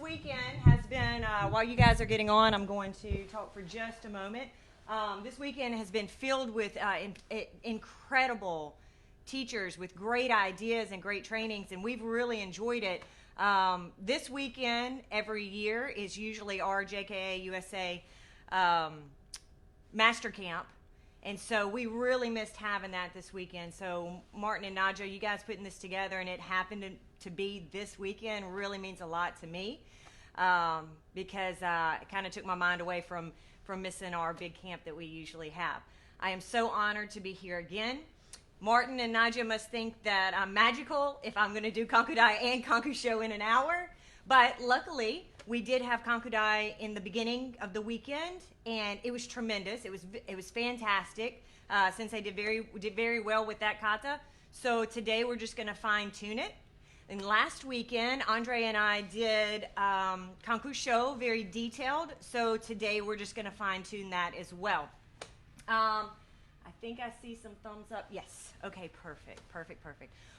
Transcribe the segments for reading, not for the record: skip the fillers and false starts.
weekend has been, while you guys are getting on, I'm going to talk for just a moment. This weekend has been filled with incredible teachers with great ideas and great trainings, and we've really enjoyed it. This weekend, every year, is usually our JKA USA Master Camp. And so we really missed having that this weekend. So Martin and Naja, you guys putting this together, and it happened to be this weekend really means a lot to me because it kind of took my mind away from missing our big camp that we usually have. I am so honored to be here again. Martin and Naja must think that I'm magical if I'm going to do Konkudai and Konkusho in an hour. But luckily, we did have Konkudai in the beginning of the weekend, and it was tremendous. It was fantastic. Sensei did very well with that kata. So today we're just going to fine tune it. And last weekend, Andre and I did Konkusho, very detailed. So today we're just going to fine tune that as well. I think I see some thumbs up. Yes. Okay, perfect.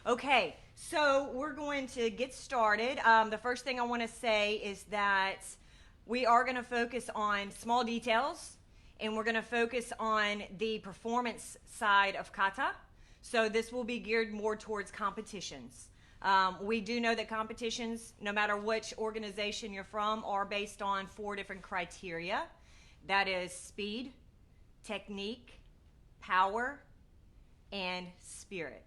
Okay, so we're going to get started. The first thing I want to say is that we are going to focus on small details, and we're going to focus on the performance side of kata. So this will be geared more towards competitions. We do know that competitions, no matter which organization you're from, are based on 4 different criteria. That is speed, technique, power, and spirit.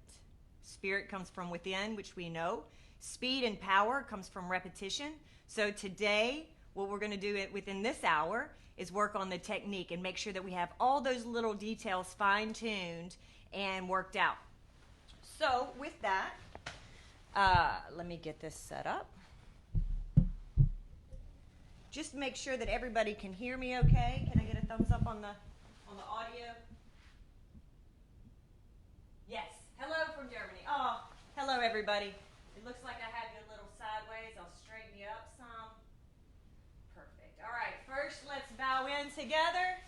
Spirit comes from within, which we know. Speed and power comes from repetition. So today, what we're going to do within this hour is work on the technique and make sure that we have all those little details fine-tuned and worked out. So with that, let me get this set up. Just make sure that everybody can hear me okay. Can I get a thumbs up on the audio? Yes. Hello from Germany. Oh, hello everybody. It looks like I have you a little sideways. I'll straighten you up some. Perfect. All right. First, let's bow in together.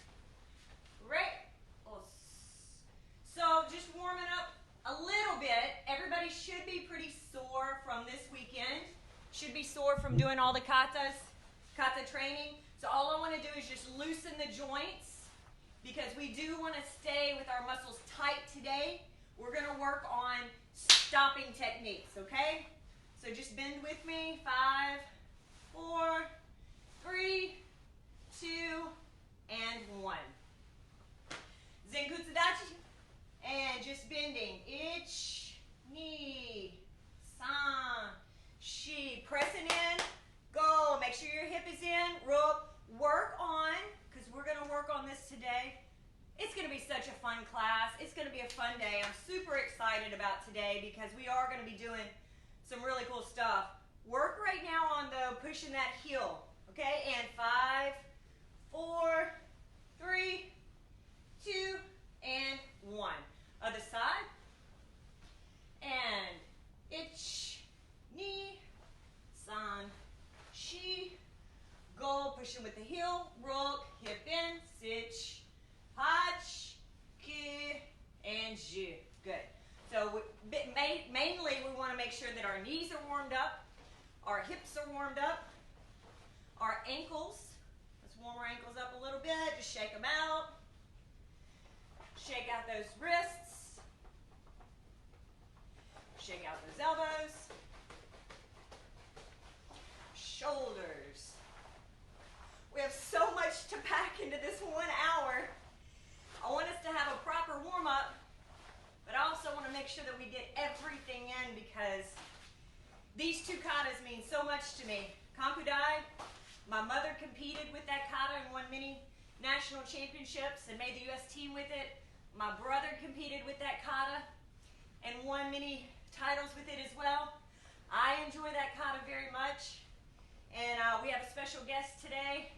Right. So just warming up a little bit. Everybody should be pretty sore from this weekend. Should be sore from doing all the kata training. So all I want to do is just loosen the joints because we do want to stay with our muscles tight today. We're going to work on stopping techniques, okay? So just bend with me. 5, 4, 3, 2, and 1. Zenkutsudachi. And just bending. Ich, ni, san, shi. Pressing in. Go. Make sure your hip is in. Rope. Work on, because we're going to work on this today. It's going to be such a fun class. It's going to be a fun day. I'm super excited about today because we are going to be doing some really cool stuff. Work right now on pushing that heel. Okay, and 5, 4, 3, 2, and 1. Other side. And ich, ni, san, shi. Go, pushing with the heel. Rock, hip in, sich. Hach, ki, and ju. Good. So mainly we want to make sure that our knees are warmed up, our hips are warmed up, our ankles. Let's warm our ankles up a little bit. Just shake them out. Shake out those wrists. Shake out those elbows. Shoulders. We have so much to pack into this 1 hour. I want us to have a proper warm-up, but I also want to make sure that we get everything in because these 2 katas mean so much to me. Konkudai, my mother competed with that kata and won many national championships and made the U.S. team with it. My brother competed with that kata and won many titles with it as well. I enjoy that kata very much, and we have a special guest today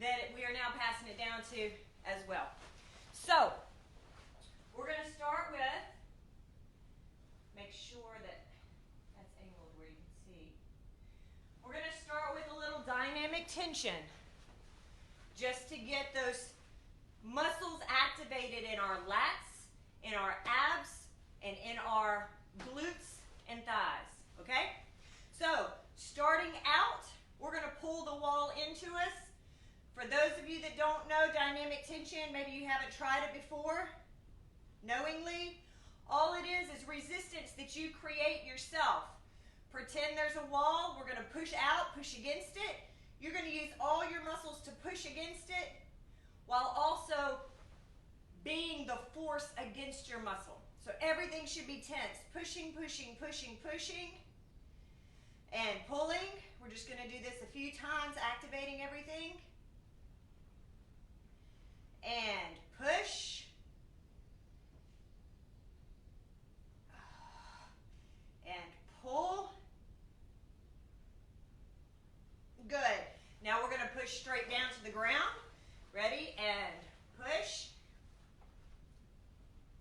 that we are now passing it down to as well. So, we're going to start with, make sure that that's angled where you can see. We're going to start with a little dynamic tension just to get those muscles activated in our lats, in our abs, and in our glutes and thighs, okay? So, starting out, we're haven't tried it before, knowingly, all it is resistance that you create yourself. Pretend there's a wall. We're going to push out, push against it. You're going to use all your muscles to push against it while also being the force against your muscle. So everything should be tense. Pushing, pushing, pushing, pushing, and pulling. We're just going to do this a few times, activating everything. And push. And pull. Good. Now we're going to push straight down to the ground. Ready? And push.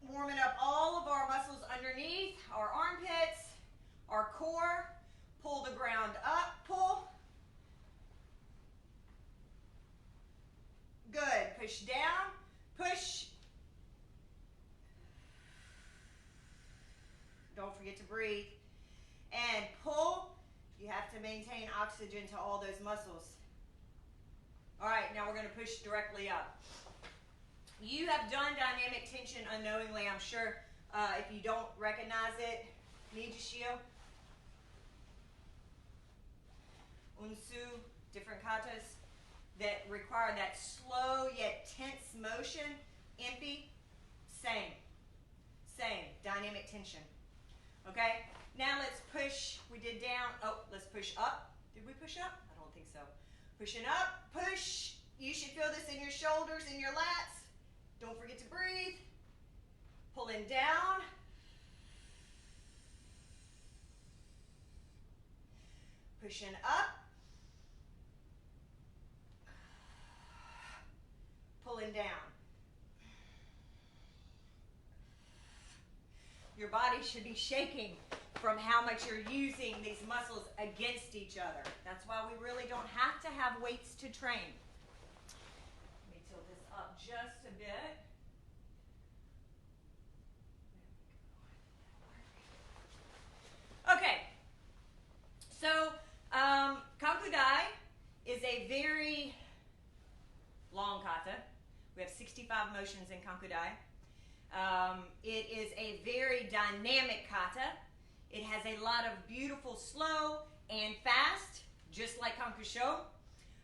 Warming up all of our muscles underneath, our armpits, our core. Pull the ground up. Pull. Good. Push down. Push. Don't forget to breathe. And pull. You have to maintain oxygen to all those muscles. All right, now we're going to push directly up. You have done dynamic tension unknowingly, I'm sure. If you don't recognize it, Nijishio, Unsu, different katas that require that slow yet tense motion. Impi, same, dynamic tension. Okay, now let's push. We did down. Oh, let's push up. Did we push up? I don't think so. Pushing up, push. You should feel this in your shoulders, in your lats. Don't forget to breathe. Pulling down. Pushing up. Pulling down. Your body should be shaking from how much you're using these muscles against each other. That's why we really don't have to have weights to train. Let me tilt this up just a bit. Okay, so Kankudai is a very long kata. We have 65 motions in Kankudai. It is a very dynamic kata. It has a lot of beautiful slow and fast, just like Kankusho.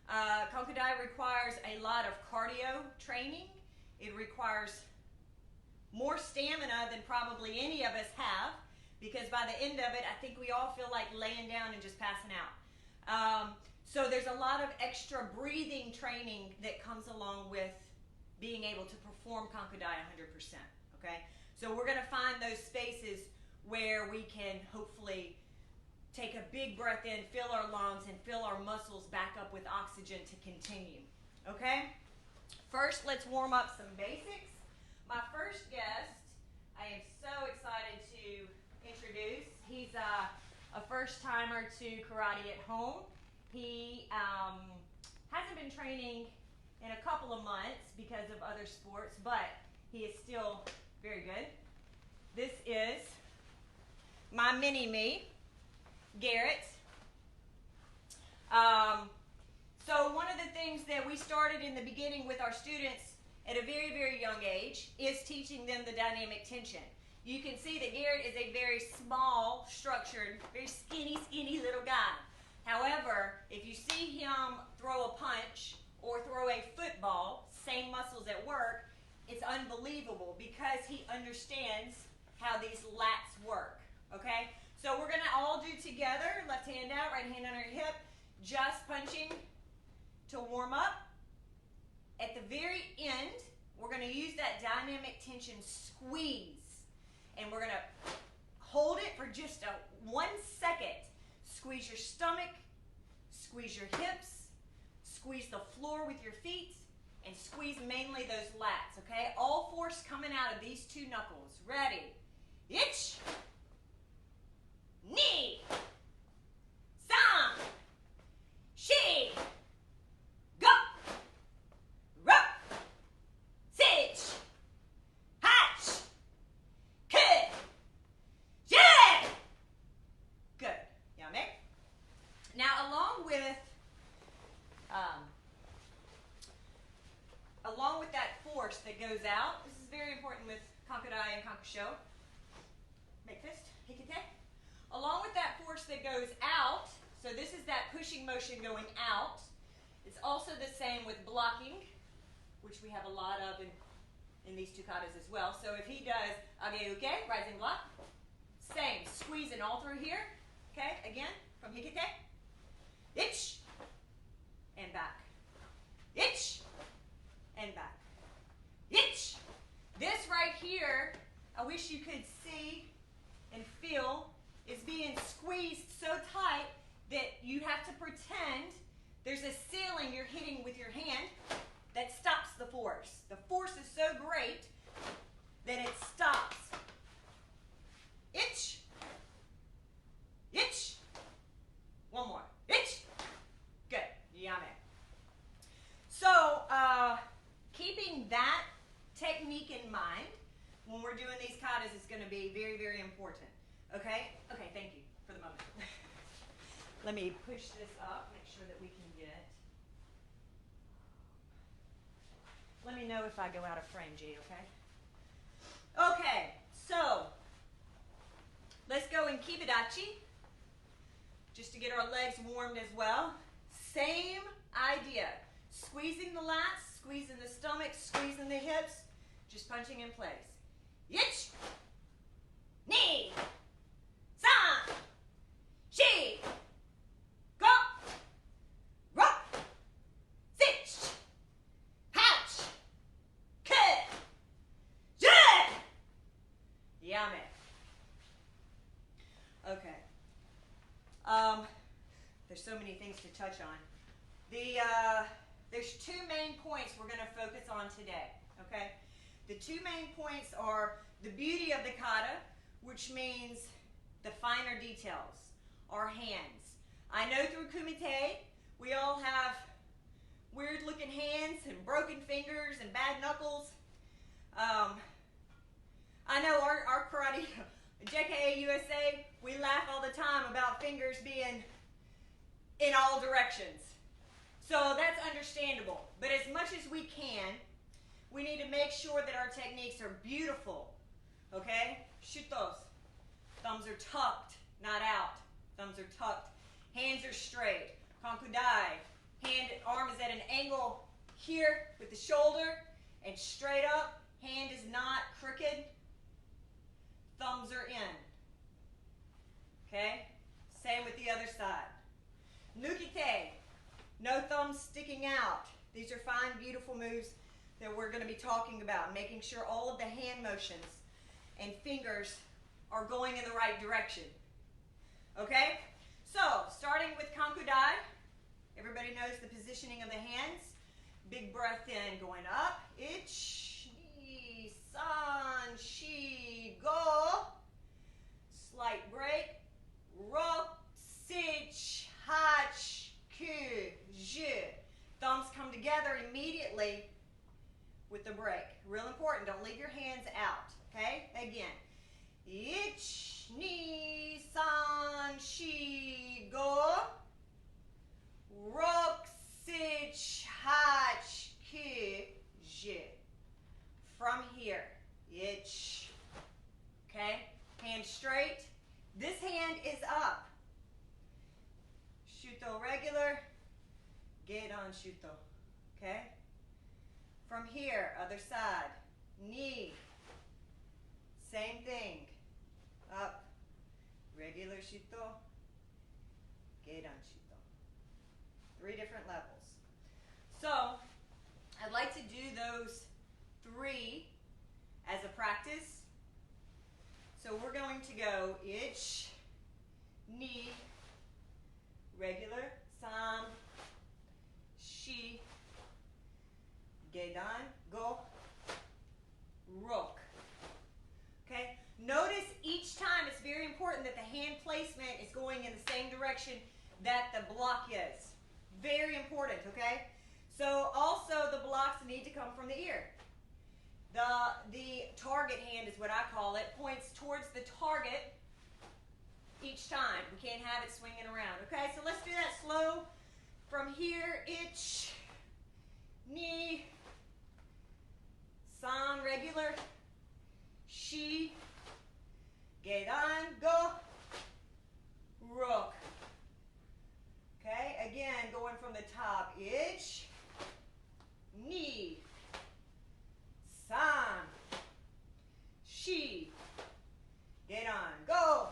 Kankudai requires a lot of cardio training. It requires more stamina than probably any of us have, because by the end of it, I think we all feel like laying down and just passing out. So there's a lot of extra breathing training that comes along with being able to perform Kankudai 100%. Okay, so we're going to find those spaces where we can hopefully take a big breath in, fill our lungs, and fill our muscles back up with oxygen to continue. Okay, first let's warm up some basics. My first guest, I am so excited to introduce. He's a first-timer to karate at home. He hasn't been training in a couple of months because of other sports, but he is still very good. This is my mini-me, Garrett. So one of the things that we started in the beginning with our students at a very, very young age is teaching them the dynamic tension. You can see that Garrett is a very small, structured, very skinny, little guy. However, if you see him throw a punch or throw a football, same muscles at work, it's unbelievable because he understands how these lats work, okay? So we're going to all do together, left hand out, right hand under your hip, just punching to warm up. At the very end, we're going to use that dynamic tension squeeze, and we're going to hold it for just 1 second. Squeeze your stomach, squeeze your hips, squeeze the floor with your feet, and squeeze mainly those lats, okay? All force coming out of these two knuckles. Ready? Ich, ni, san, shi, go, ro, sich, hatch, ku, yeah. Good. Yame. Now, along with that force that goes out, show. Make fist, hikite. Along with that force that goes out, so this is that pushing motion going out. It's also the same with blocking, which we have a lot of in these two katas as well. So if he does age uke, rising block, same, squeezing all through here. Okay, again, from hikite, ich, and back. Ich, and back. Ich. This right here, I wish you could see and feel, is being squeezed so tight that you have to pretend there's a ceiling you're hitting with your hand that stops the force. The force is so great that it stops. Ich. Ich. One more. Ich. Good. Yame. So, keeping that technique in mind when we're doing these katas is going to be very, very important. Okay? Okay, thank you for the moment. Let me push this up, make sure that we can get. Let me know if I go out of frame, G, okay? Okay, so let's go in Kibidachi, just to get our legs warmed as well. Same idea. Squeezing the lats, squeezing the stomach, squeezing the hips, just punching in place. Ich, ni, san, shi, go, rock, sich, hatch, ke, je. Yame. Okay. There's so many things to touch on. There's two main points we're going to focus on today, okay? The two main points are the beauty of the kata, which means the finer details, our hands. I know through kumite, we all have weird looking hands and broken fingers and bad knuckles. I know our karate, JKA USA, we laugh all the time about fingers being in all directions. So that's understandable. But as much as we can, we need to make sure that our techniques are beautiful. Okay? Shutos. Thumbs are tucked, not out. Thumbs are tucked. Hands are straight. Konkudai. Arm is at an angle here with the shoulder and straight up. Hand is not crooked. Thumbs are in. Okay? Same with the other side. Nukite. No thumbs sticking out. These are fine, beautiful moves that we're going to be talking about, making sure all of the hand motions and fingers are going in the right direction. Okay? So, starting with Kankudai, everybody knows the positioning of the hands. Big breath in, going up. Ich, ni, san, shi, go. Slight break. Ro, sich, hach, ku, je. Thumbs come together immediately with the break. Real important, don't leave your hands out, okay? Again. Ich, ni, san, shi, go. Rok, sich, hach, ku, je. From here. Ich. Okay? Hand straight. This hand is up. Shuto regular. Get on shuto. Okay? From here, other side. Knee. Same thing. Up. Regular shuto. Get on shuto. 3 different levels. So, I'd like to do those 3 as a practice. So we're going to go ich, ni, regular, san, shi, gedan, go, rok. Okay? Notice each time it's very important that the hand placement is going in the same direction that the block is. Very important, okay? So also the blocks need to come from the ear. The target hand is what I call it, points towards the target each time. We can't have it swinging around. Okay, so let's do that slow. From here, ich, ni, san regular, Shi, gedan, go, rook. Okay, again, going from the top. Ich, ni, san, shi, gedan, go,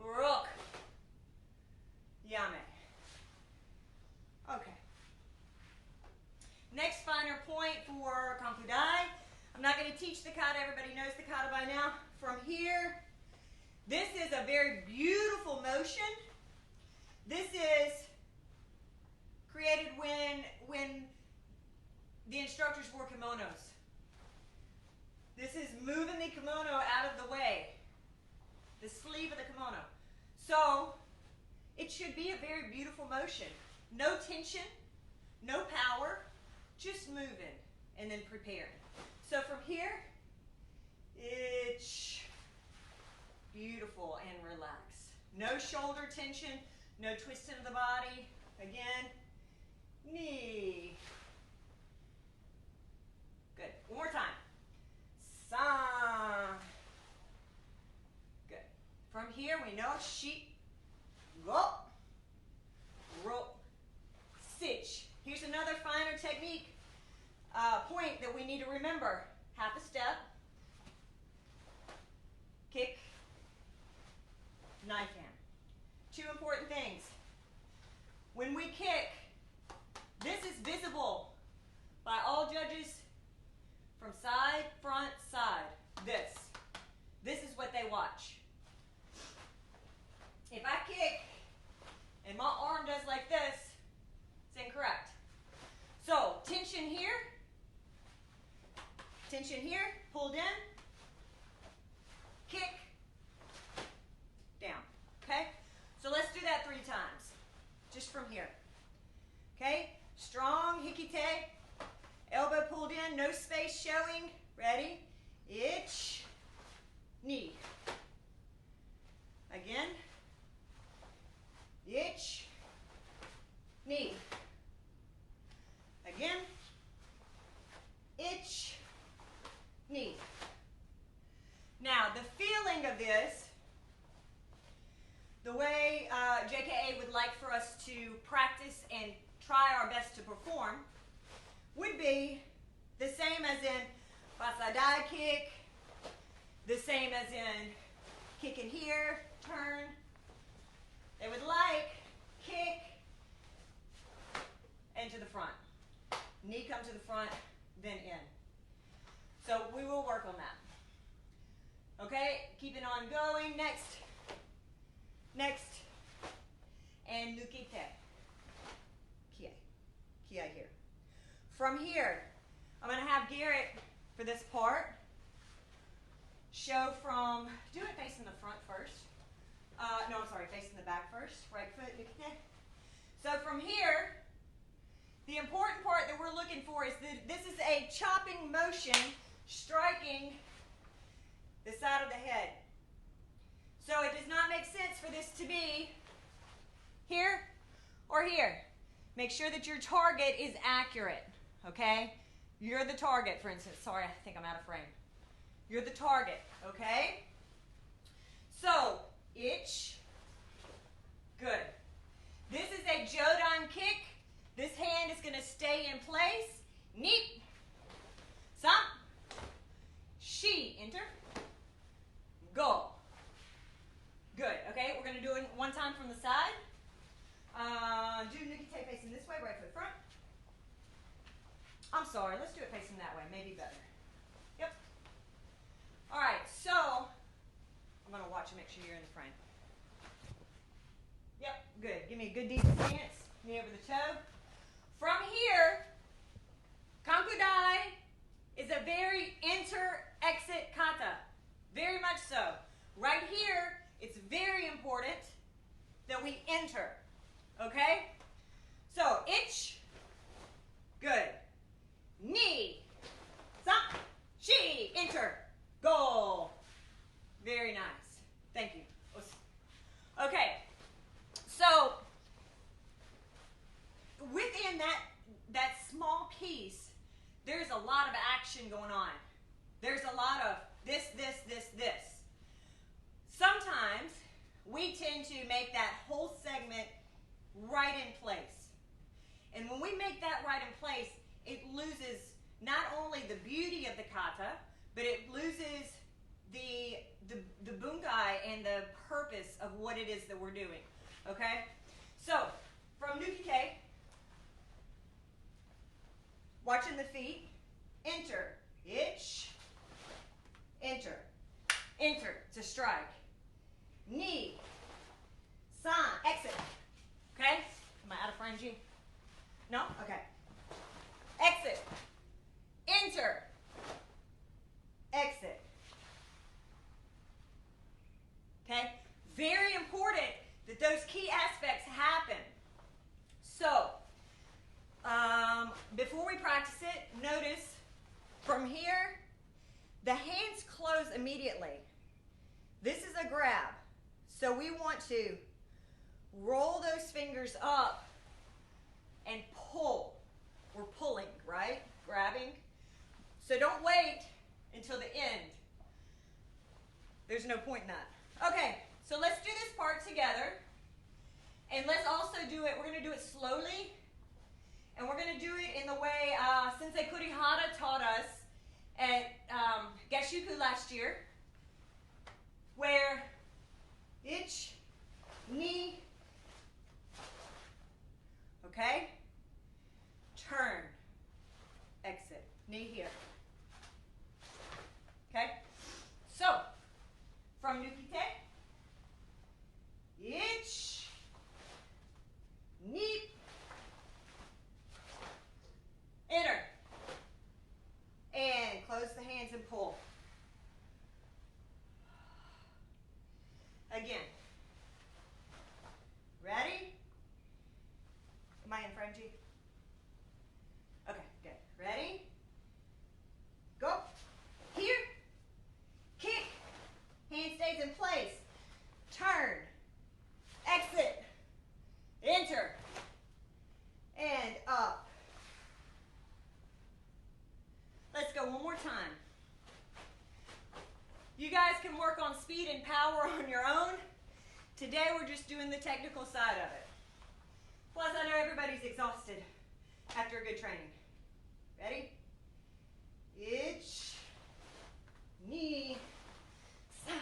rook, yame. Okay. Next finer point for Kankudai. I'm not going to teach the kata. Everybody knows the kata by now. From here, this is a very beautiful motion. This is created when the instructors wore kimonos. This is moving the kimono out of the way, the sleeve of the kimono. So it should be a very beautiful motion. No tension, no power, just moving and then preparing. So from here, it's beautiful and relaxed. No shoulder tension, no twisting of the body. Again, knee. Good. One more time. San. Good. From here, we know shi, go, ro, sich. Here's another finer technique point that we need to remember. Half a step, kick, knife hand. Two important things. When we kick, this is visible by all judges from side, front, side. This is what they watch. If I kick and my arm does like this, it's incorrect. So tension here, pulled in, kick, down. Okay? So let's do that 3 times, just from here. Okay? Strong, hikite, elbow pulled in, no space showing. Ready? Ich, knee. Again. Ich, knee. Again. Ich, knee. Now, the feeling of this, the way JKA would like for us to practice and try our best to perform, would be the same as in Basadai kick, the same as in kick in here, turn. They would like kick and to the front. Knee come to the front, then in. So we will work on that. Okay, keep it on going. Next. And nukite. Kie here. From here, I'm going to have Garrett, for this part, show from, do it facing the front first. No, I'm sorry, facing the back first. Right foot, nukite. So from here, the important part that we're looking for is that this is a chopping motion, striking the side of the head. So it does not make sense for this to be here or here. Make sure that your target is accurate, okay? You're the target, for instance. Sorry, I think I'm out of frame. You're the target, okay? So, ich, good. This is a Jodan kick. This hand is going to stay in place. Ni, sam, shi, enter, go. Good, okay, we're going to do it one time from the side. Do nukite facing this way, right foot front. I'm sorry, let's do it facing that way, maybe better. Yep. All right, so I'm going to watch and make sure you're in the frame. Yep, good. Give me a good deep stance, knee over the toe. From here, Kankudai is a very enter-exit kata, very much so. Right here, it's very important that we enter, okay? So, ich, good. Ni, sam, shi, enter, go. Very nice. Thank you. Okay, so within that small piece, there's a lot of action going on. There's a lot of this, to make that whole segment right in place. And when we make that right in place, it loses not only the beauty of the kata, but it loses the bunkai and the purpose of what it is that we're doing. Okay? So, from nukite, watching the feet, enter, ich, enter, enter, to strike, knee, san, exit. Okay? Am I out of frame, G? No? Okay. Exit, enter, exit. Okay? Very important that those key aspects happen. So, before we practice it, notice from here, the hands close immediately. This is a grab. So we want to roll those fingers up and pull. We're pulling, right? Grabbing. So don't wait until the end. There's no point in that. Okay, so let's do this part together. And let's also do it, we're going to do it slowly. And we're going to do it in the way Sensei Kurihara taught us at Gashuku last year. Where ich, knee, okay? Turn, exit, knee here. Okay? So, from nukite, ich, knee, enter, and close the hands and pull. Again. Ready? Am I in frame, G? Okay, good. Ready? Go. Here. Kick. Hand stays in place. Turn. Exit. Enter. And up. Let's go one more time. You guys can work on speed and power on your own. Today we're just doing the technical side of it. Plus I know everybody's exhausted after a good training. Ready? Ich, knee, sa,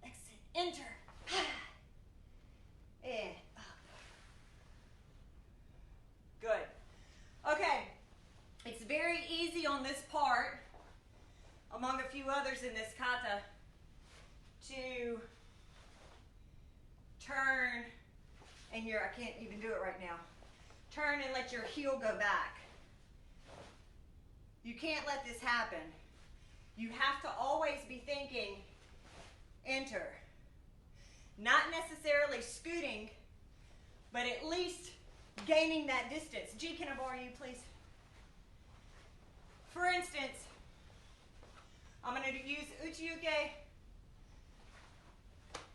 exit, enter, and up. Good. Okay, it's very easy on this part, among a few others in this kata, to turn, and I can't even do it right now. Turn and let your heel go back. You can't let this happen. You have to always be thinking, enter. Not necessarily scooting, but at least gaining that distance. G, can I borrow you, please? For instance, I'm going to use Uchiyuke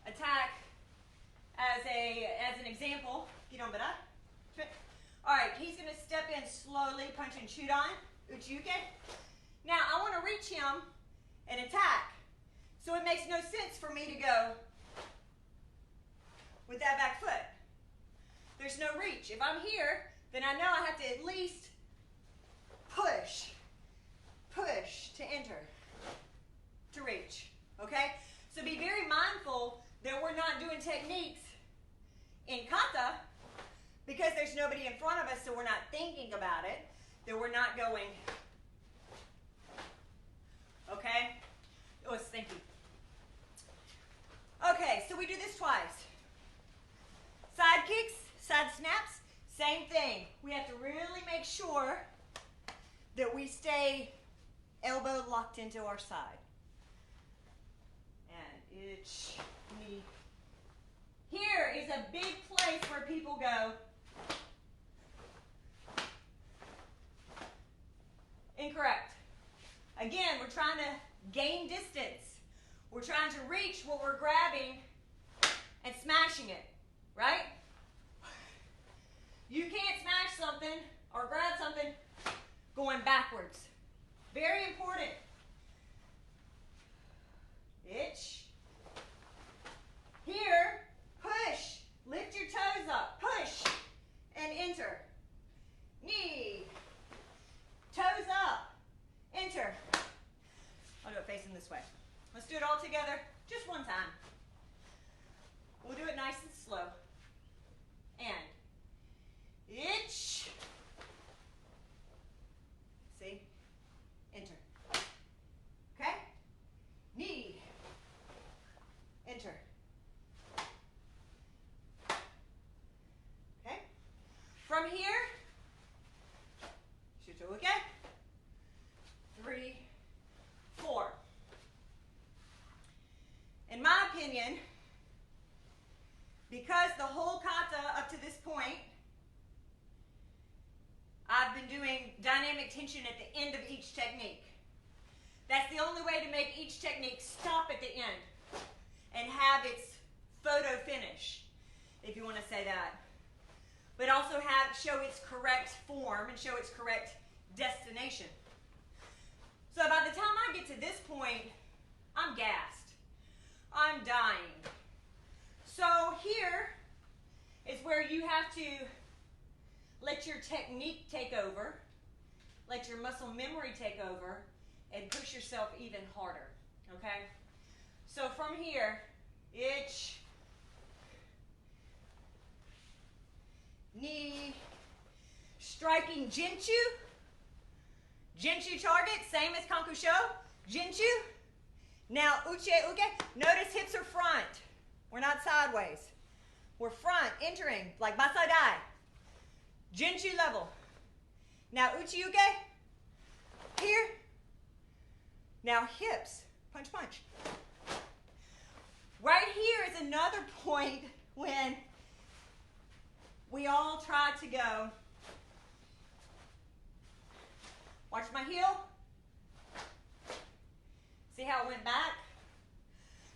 attack as an example. All right, he's going to step in slowly, punch and shoot on Uchiyuke. Now I want to reach him and attack. So it makes no sense for me to go with that back foot. There's no reach. If I'm here, then I know I have to at least push to enter, to reach, okay? So be very mindful that we're not doing techniques in kata because there's nobody in front of us, so we're not thinking about it, that we're not going, okay? Oh, thank you. Okay, so we do this twice. Side kicks, side snaps, same thing. We have to really make sure that we stay elbow locked into our side. And itch, knee. Here is a big place where people go. Incorrect. Again, we're trying to gain distance. We're trying to reach what we're grabbing and smashing it, right? You can't smash something or grab something going backwards. Very important. Itch. Here, opinion, because the whole kata up to this point, I've been doing dynamic tension at the end of each technique. That's the only way to make each technique stop at the end and have its photo finish, if you want to say that. But also show its correct form and show its correct destination. So by the time I get to this point, I'm gassed. I'm dying. So here is where you have to let your technique take over, let your muscle memory take over, and push yourself even harder, okay? So from here, ich, knee, striking Jinchu. Jinchu target, same as Kankusho. Jinchu. Now, uche uke. Notice hips are front. We're not sideways. We're front, entering, like Basai Dai. Jinchu level. Now, uchi uke. Here. Now, hips. Punch, punch. Right here is another point when we all try to go. Watch my heel. See how it went back?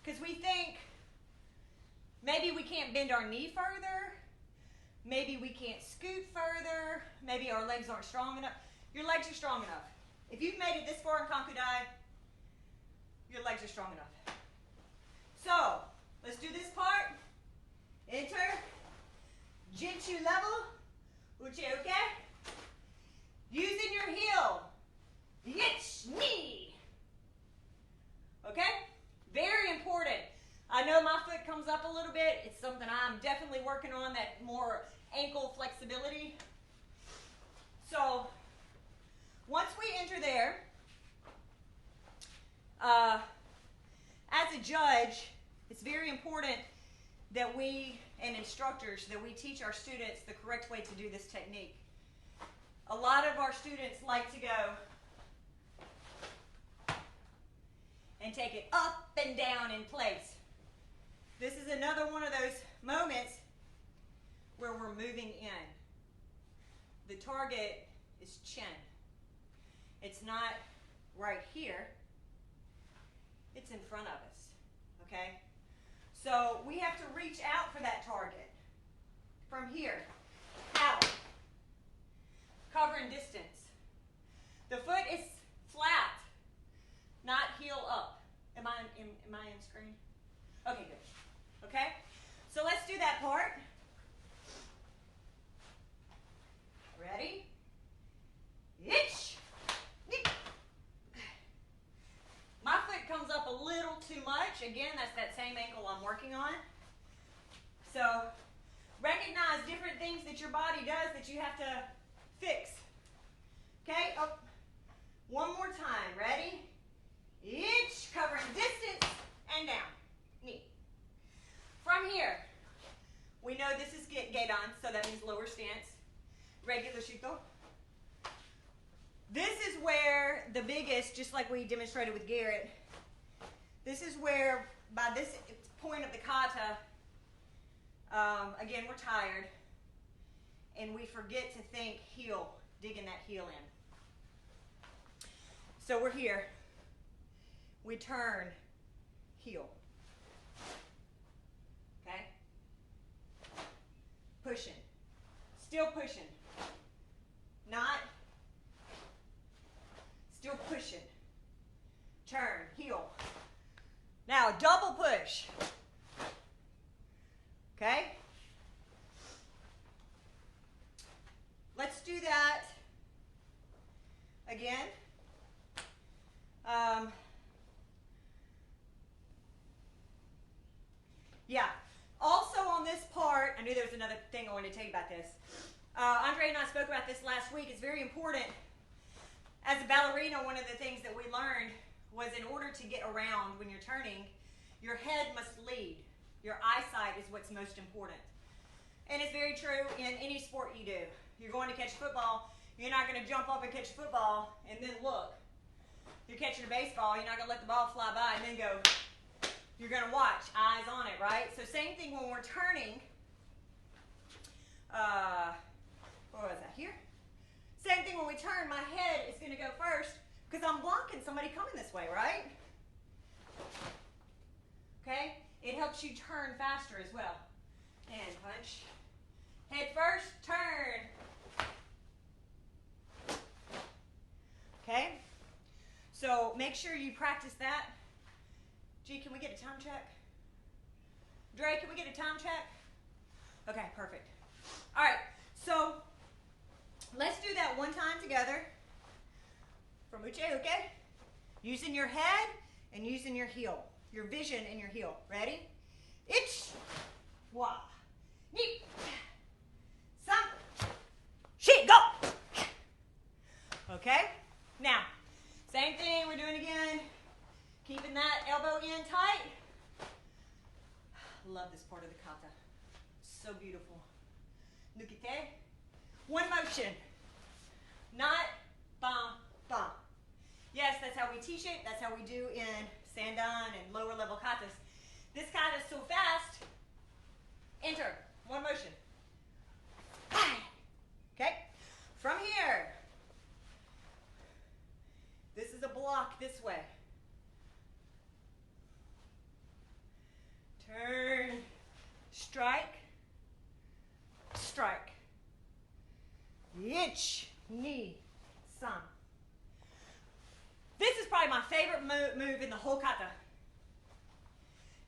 Because we think maybe we can't bend our knee further. Maybe we can't scoot further. Maybe our legs aren't strong enough. Your legs are strong enough. If you've made it this far in Kankudai, your legs are strong enough. So, let's do this part. Enter. Jinchu level. Uche uke. Using your heel. Yitch, knee. Okay? Very important. I know my foot comes up a little bit. It's something I'm definitely working on, that more ankle flexibility. So, once we enter there, as a judge, it's very important that we, and instructors, that we teach our students the correct way to do this technique. A lot of our students like to go and take it up and down in place. This is another one of those moments where we're moving in. The target is chin. It's not right here. It's in front of us, okay? So we have to reach out for that target. From here, out. Covering distance. The foot is flat, not heel up. Am I in screen? Okay, good. Okay? So let's do that part. Ready? Itch. My foot comes up a little too much. Again, that's that same ankle I'm working on. So recognize different things that your body does that you have to fix. Okay, up. One more time. Ready? Itch, covering distance, and down. Knee. From here, we know this is Geidan, so that means lower stance. Regular shito. This is where the biggest, just like we demonstrated with Garrett, this is where, by this point of the kata, again, we're tired, and we forget to think heel, digging that heel in. So we're here. We turn heel. Okay? Pushing. Still pushing. Not. Still pushing. Turn, heel. Now, double push. Okay? Let's do that again. Yeah. Also on this part, I knew there was another thing I wanted to tell you about this. Andre and I spoke about this last week. It's very important. As a ballerina, one of the things that we learned was in order to get around when you're turning, your head must lead. Your eyesight is what's most important. And it's very true in any sport you do. You're going to catch football, you're not going to jump up and catch a football and then look. You're catching a baseball, you're not going to let the ball fly by and then go You're going to watch, eyes on it, right? So same thing when we're turning. What was that, here? Same thing when we turn, my head is going to go first because I'm blocking somebody coming this way, right? Okay? It helps you turn faster as well. And punch. Head first, turn. Okay? So make sure you practice that. G, can we get a time check? Dre, can we get a time check? Okay, perfect. All right, so let's do that one time together. From Uche, okay? Using your head and using your heel. Your vision and your heel. Ready? Ich, wa, ni, sam, shi, go. Okay? Now, same thing we're doing again. Keeping that elbow in tight. Love this part of the kata. So beautiful. Nukite. One motion. Not bam, bam. Yes, that's how we teach it. That's how we do in Sandan and lower level katas. This kata is so fast. Enter. One motion. Okay? From here. This is a block this way. Turn, strike, strike. Ich, ni, san. This is probably my favorite move in the whole kata.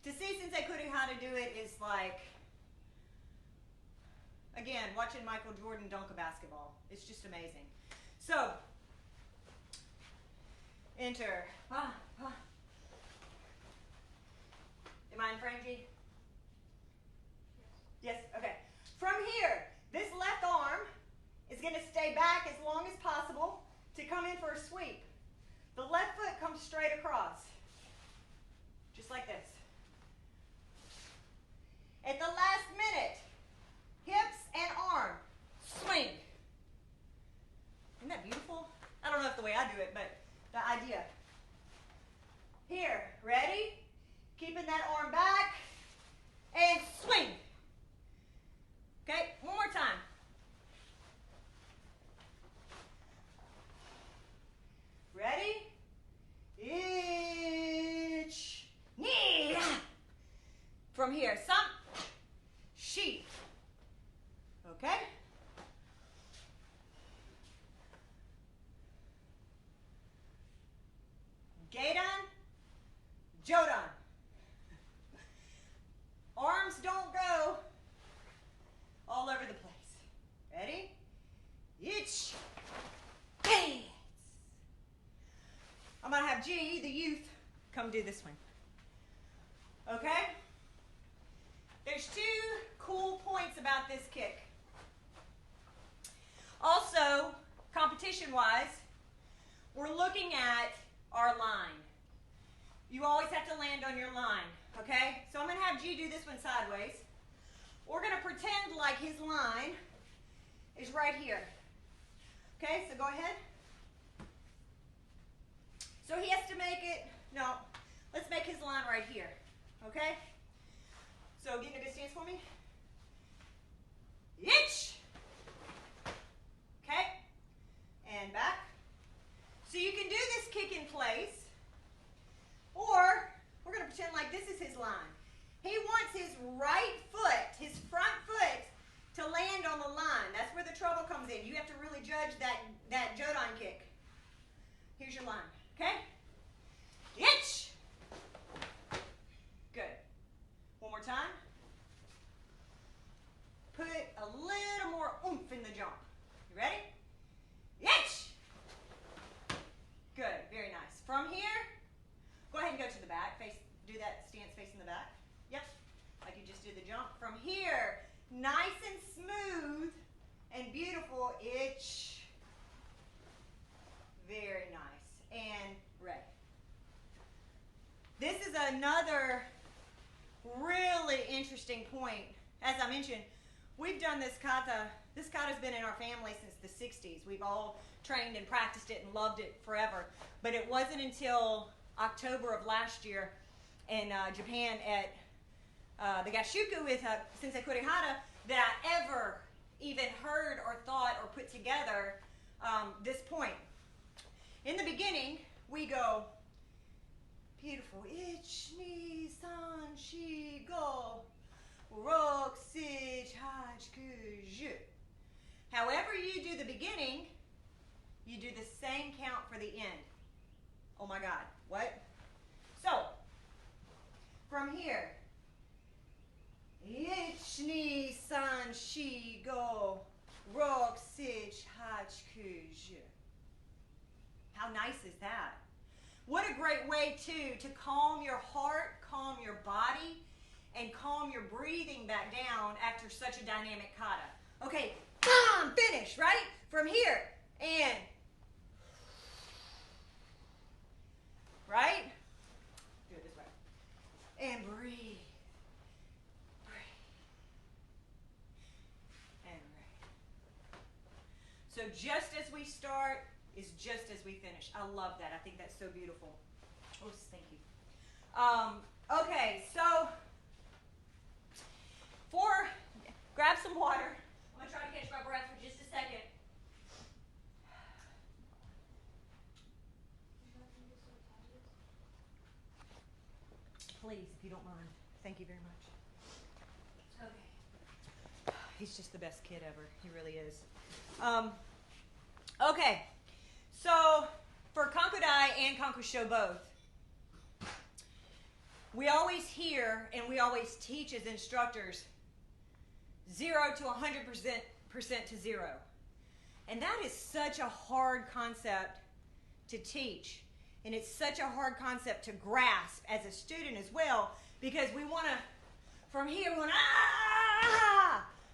To see Sensei Kuru how to do it is like, again, watching Michael Jordan dunk a basketball. It's just amazing. So, enter. Am I in frame, G? Yes, okay. From here, this left arm is going to stay back as long as possible to come in for a sweep. The left foot comes straight across, just like this. At the last minute, hips and arm, swing. Isn't that beautiful? I don't know if the way I do it, but the idea. Here, ready? Keeping that arm back, and swing. Okay, one more time. Ready? Ich, ni. From here, sam, shi. Okay? Geidan, Jodan. Arms don't go all over the place. Ready? Ich, dance. I'm going to have G, the youth, come do this one. Okay? There's two cool points about this kick. Also, competition-wise, we're looking at our line. You always have to land on your line, okay? So I'm going to have G do this one sideways. We're going to pretend like his line is right here. Okay, so go ahead. So he has to make it, no, let's make his line right here, okay? So get in a good stance for me. Ich. Okay, and back. So you can do this kick in place, or we're going to pretend like this is his line. He wants his right foot, his front foot, to land on the line. That's where the trouble comes in. You have to really judge that Jodan kick. Here's your line, okay? Ich. Good. One more time. Put a little more oomph in the jump. You ready? Ich. Good, very nice. From here, go ahead and go to the back. Do that stance facing the back. Yep, like you just did the jump. From here, nice and smooth and beautiful. Ich. Very nice. And ready. This is another really interesting point. As I mentioned, we've done this kata. This kata's been in our family since the 60s. We've all trained and practiced it and loved it forever. But it wasn't until October of last year in Japan at the Gashuku with Sensei Kurihara that ever even heard or thought or put together this point. In the beginning, we go, beautiful, ich, ni, san, shi, go, rok, sich, hach, ku, ju. However you do the beginning, you do the same count for the end. Oh my God, what? So, from here, ich, ni, san, shi, go, rok, sich, hach, ku, ju. How nice is that? What a great way, too, to calm your heart, calm your body, and calm your breathing back down after such a dynamic kata. Okay, bam, finish, right? From here, and, right? Do it this way. And breathe. Breathe. And breathe. So just as we start is just as we finish. I love that. I think that's so beautiful. Oh, thank you. Okay, so grab some water. I'm going to try to catch my breath for just a second. Please, if you don't mind. Thank you very much. Okay. He's just the best kid ever. He really is. Okay. So, for Kankudai and Kankusho both, we always hear and we always teach as instructors 0 to 100% to 0. And that is such a hard concept to teach. And it's such a hard concept to grasp as a student as well, because we want to, from here, we want to,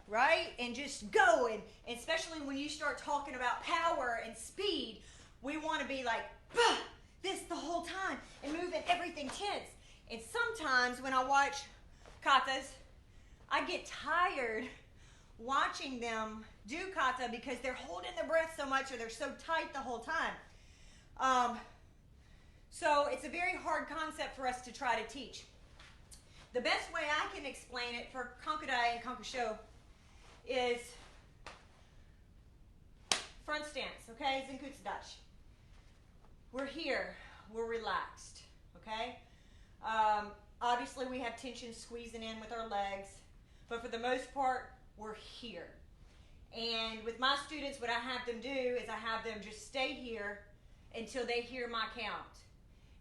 right? And just go. And especially when you start talking about power and speed, we want to be like, this the whole time and moving everything tense. And sometimes when I watch katas, I get tired watching them do kata because they're holding their breath so much or they're so tight the whole time. So it's a very hard concept for us to try to teach. The best way I can explain it for Kankudai and Kankusho is front stance, okay? Zenkutsudachi. We're here, we're relaxed, okay? Obviously we have tension squeezing in with our legs, but for the most part, we're here. And with my students, what I have them do is I have them just stay here until they hear my count.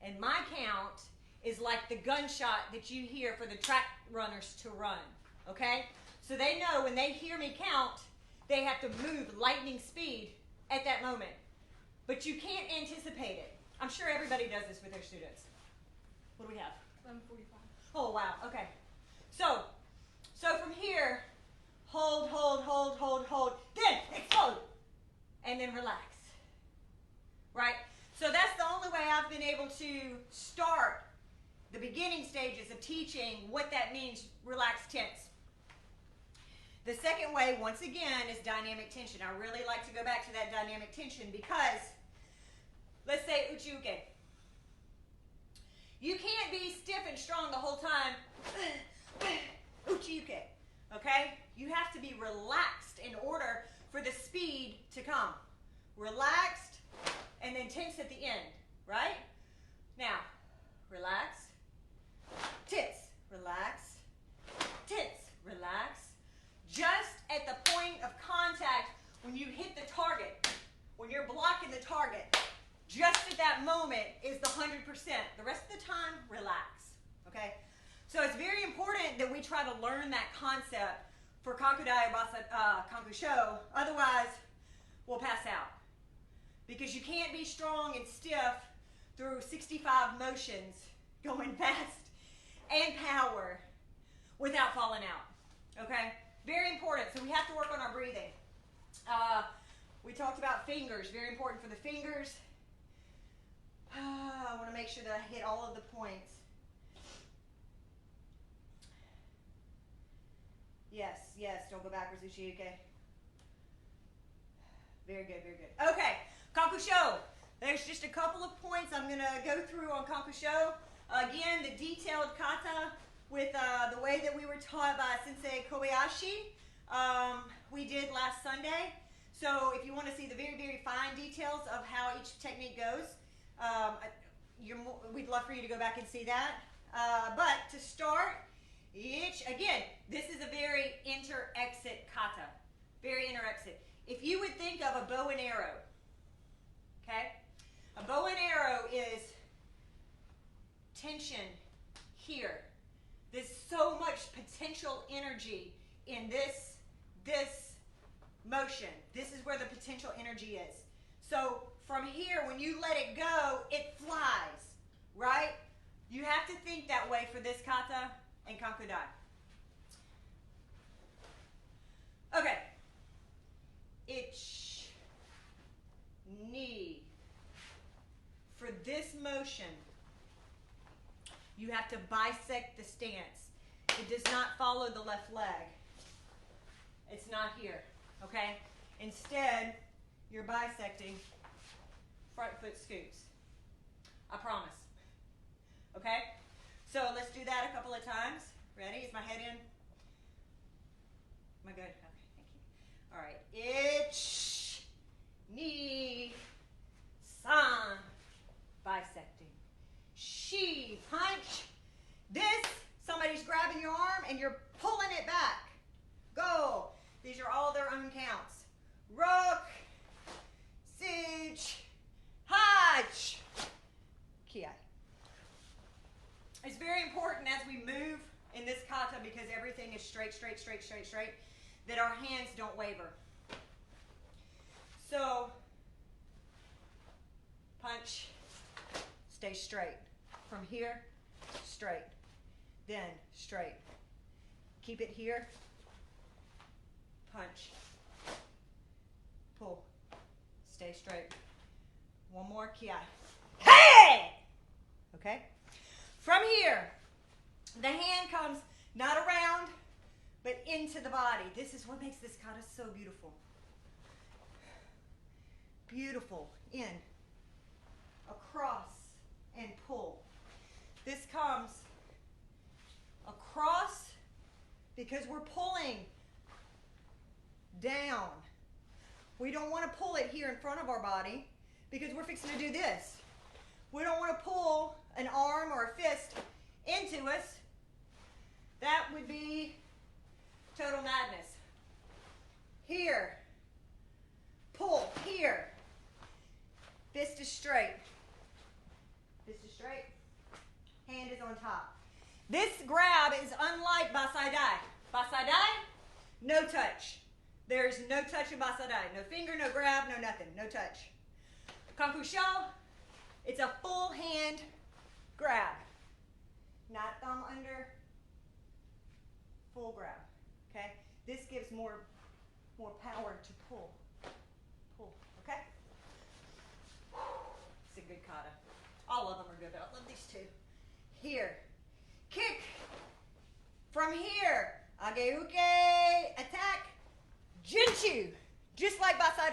And my count is like the gunshot that you hear for the track runners to run, okay? So they know when they hear me count, they have to move lightning speed at that moment. But you can't anticipate it. I'm sure everybody does this with their students. What do we have? 11:45. Oh, wow. Okay. So from here, hold, hold, hold, hold, hold. Then explode. And then relax. Right? So that's the only way I've been able to start the beginning stages of teaching what that means, relaxed tense. The second way, once again, is dynamic tension. I really like to go back to that dynamic tension because, let's say uchi-uke. You can't be stiff and strong the whole time, uchi-uke, okay? You have to be relaxed in order for the speed to come. Relaxed and then tense at the end, right? Now, relax, tense, relax, tense, relax. Just at the point of contact, when you hit the target, when you're blocking the target, just at that moment is the 100%. The rest of the time, relax, okay? So it's very important that we try to learn that concept for Kankudai or Kankusho. Otherwise, we'll pass out. Because you can't be strong and stiff through 65 motions, going fast and power without falling out, okay? Very important. So we have to work on our breathing. We talked about fingers. Very important for the fingers. I want to make sure that I hit all of the points. Yes, yes. Don't go backwards, Uchi-uke. Very good, very good. Okay, Kankusho. There's just a couple of points I'm going to go through on Kankusho. Again, the detailed kata with the way that we were taught by Sensei Kobayashi, we did last Sunday. So if you want to see the very, very fine details of how each technique goes, we'd love for you to go back and see that. But to start, again, this is a very enter-exit kata. Very enter-exit. If you would think of a bow and arrow, okay? A bow and arrow is tension here. There's so much potential energy in this motion. This is where the potential energy is. So from here, when you let it go, it flies, right? You have to think that way for this kata and kankudai. Okay. Ich, ni. For this motion, you have to bisect the stance. It does not follow the left leg. It's not here, okay? Instead, you're bisecting front foot scoops. I promise. Okay? So let's do that a couple of times. Ready? Is my head in? Am I good? Okay, thank you. All right. Ich, ni, san. Bisecting. She, punch. This, somebody's grabbing your arm and you're pulling it back. Go. These are all their own counts. Rook, siege, haj, kiai. It's very important as we move in this kata, because everything is straight, that our hands don't waver. So, punch, stay straight. From here, straight. Then, straight. Keep it here. Punch. Pull. Stay straight. One more, kiai. Hey! Okay? From here, the hand comes not around, but into the body. This is what makes this kata so beautiful. Beautiful. In. Across. And pull. This comes across because we're pulling down. We don't want to pull it here in front of our body because we're fixing to do this. We don't want to pull an arm or a fist into us. That would be total madness. Here. Pull. Here. Fist is straight. Fist is straight. Hand is on top. This grab is unlike Basaidai. Basaidai, no touch. There's no touch in Basaidai. No finger, no grab, no nothing. No touch. Kankusho, it's a full hand grab. Not thumb under, full grab. Okay? This gives more power to pull. Pull. Okay? It's a good kata. All of them are good, but I love these two. Here. Kick. From here. Ageuke. Attack. Jinshu. Just like Basai,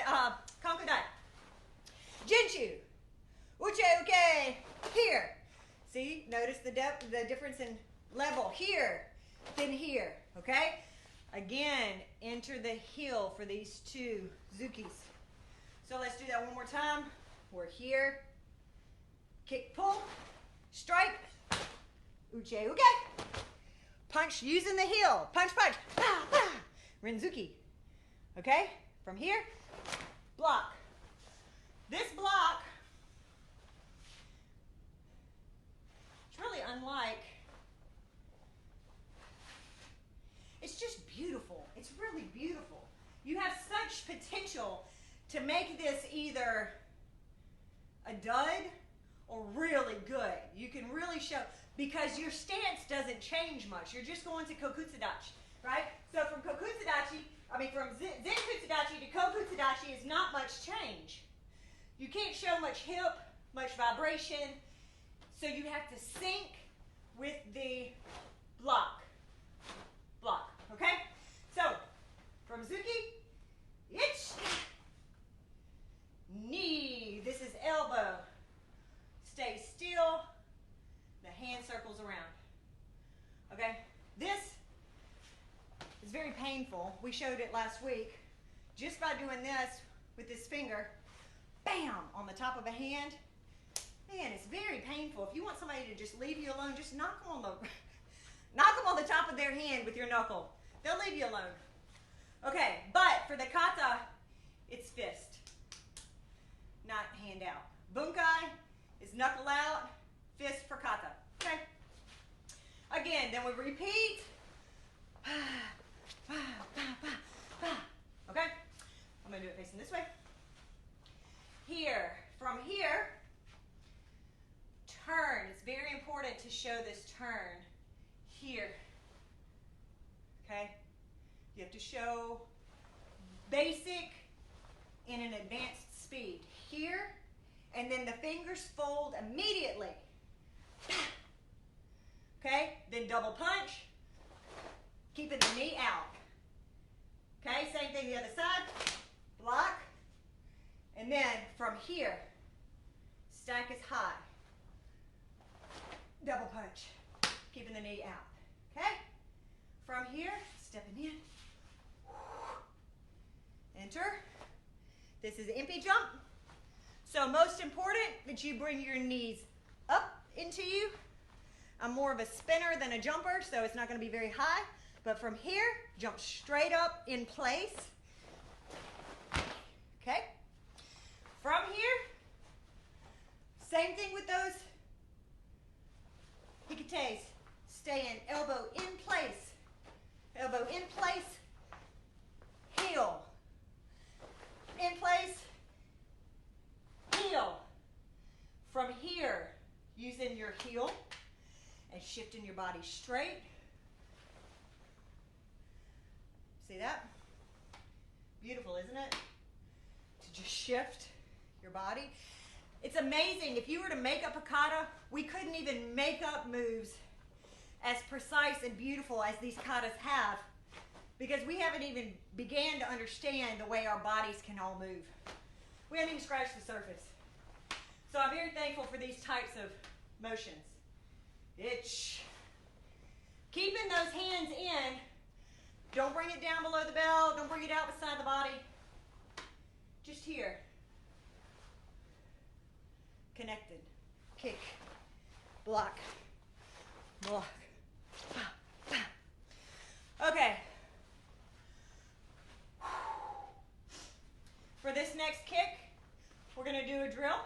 Kankudai. Jinshu. Uche uke. Here. See? Notice the difference in level. Here. Then here. Okay? Again, enter the heel for these two zukis. So let's do that one more time. We're here. Kick, pull, strike, uche uke, punch using the heel, punch, punch, bah, bah, Renzuki. Okay, from here, block. This block, it's really unlike, it's just beautiful. It's really beautiful. You have such potential to make this either a dud or really good. You can really show, because your stance doesn't change much. You're just going to kokutsudachi, right? So from from zenkutsudachi to kokutsudachi is not much change. You can't show much hip, much vibration, so you have to sync with the block. Block, okay? So, from zuki, ich, knee, this is elbow. Stay still. The hand is very painful. We showed it last week. Just by doing this with this finger, bam, on the top of a hand, man, it's very painful. If you want somebody to just leave you alone, just knock them on the top of their hand with your knuckle. They'll leave you alone. Okay, but for the kata, it's fist, not hand out. Bunkai is knuckle out, fist for kata. Okay. Again, then we repeat. Okay. I'm going to do it facing this way. Here, from here, turn. It's very important to show this turn here. Okay? You have to show basic in an advanced speed. Here, and then the fingers fold immediately. Okay? Then double punch, keeping the knee out. Okay? Same thing the other side. Block. And then from here, stack is high. Double punch, keeping the knee out. Okay? From here, stepping in. Enter. This is impy jump. So most important that you bring your knees up into you. I'm more of a spinner than a jumper, so it's not going to be very high. But from here, jump straight up in place. Okay? From here, same thing with those hikates. Stay in, elbow in place. Elbow in place. Heel. In place. Heel. From here, using your heel and shifting your body straight. See that? Beautiful, isn't it? To just shift your body. It's amazing. If you were to make up a kata, we couldn't even make up moves as precise and beautiful as these katas have, because we haven't even began to understand the way our bodies can all move. We haven't even scratched the surface. So I'm very thankful for these types of motions. Itch. Keeping those hands in. Don't bring it down below the belt. Don't bring it out beside the body. Just here. Connected. Kick. Block. Block. Okay. For this next kick, we're going to do a drill.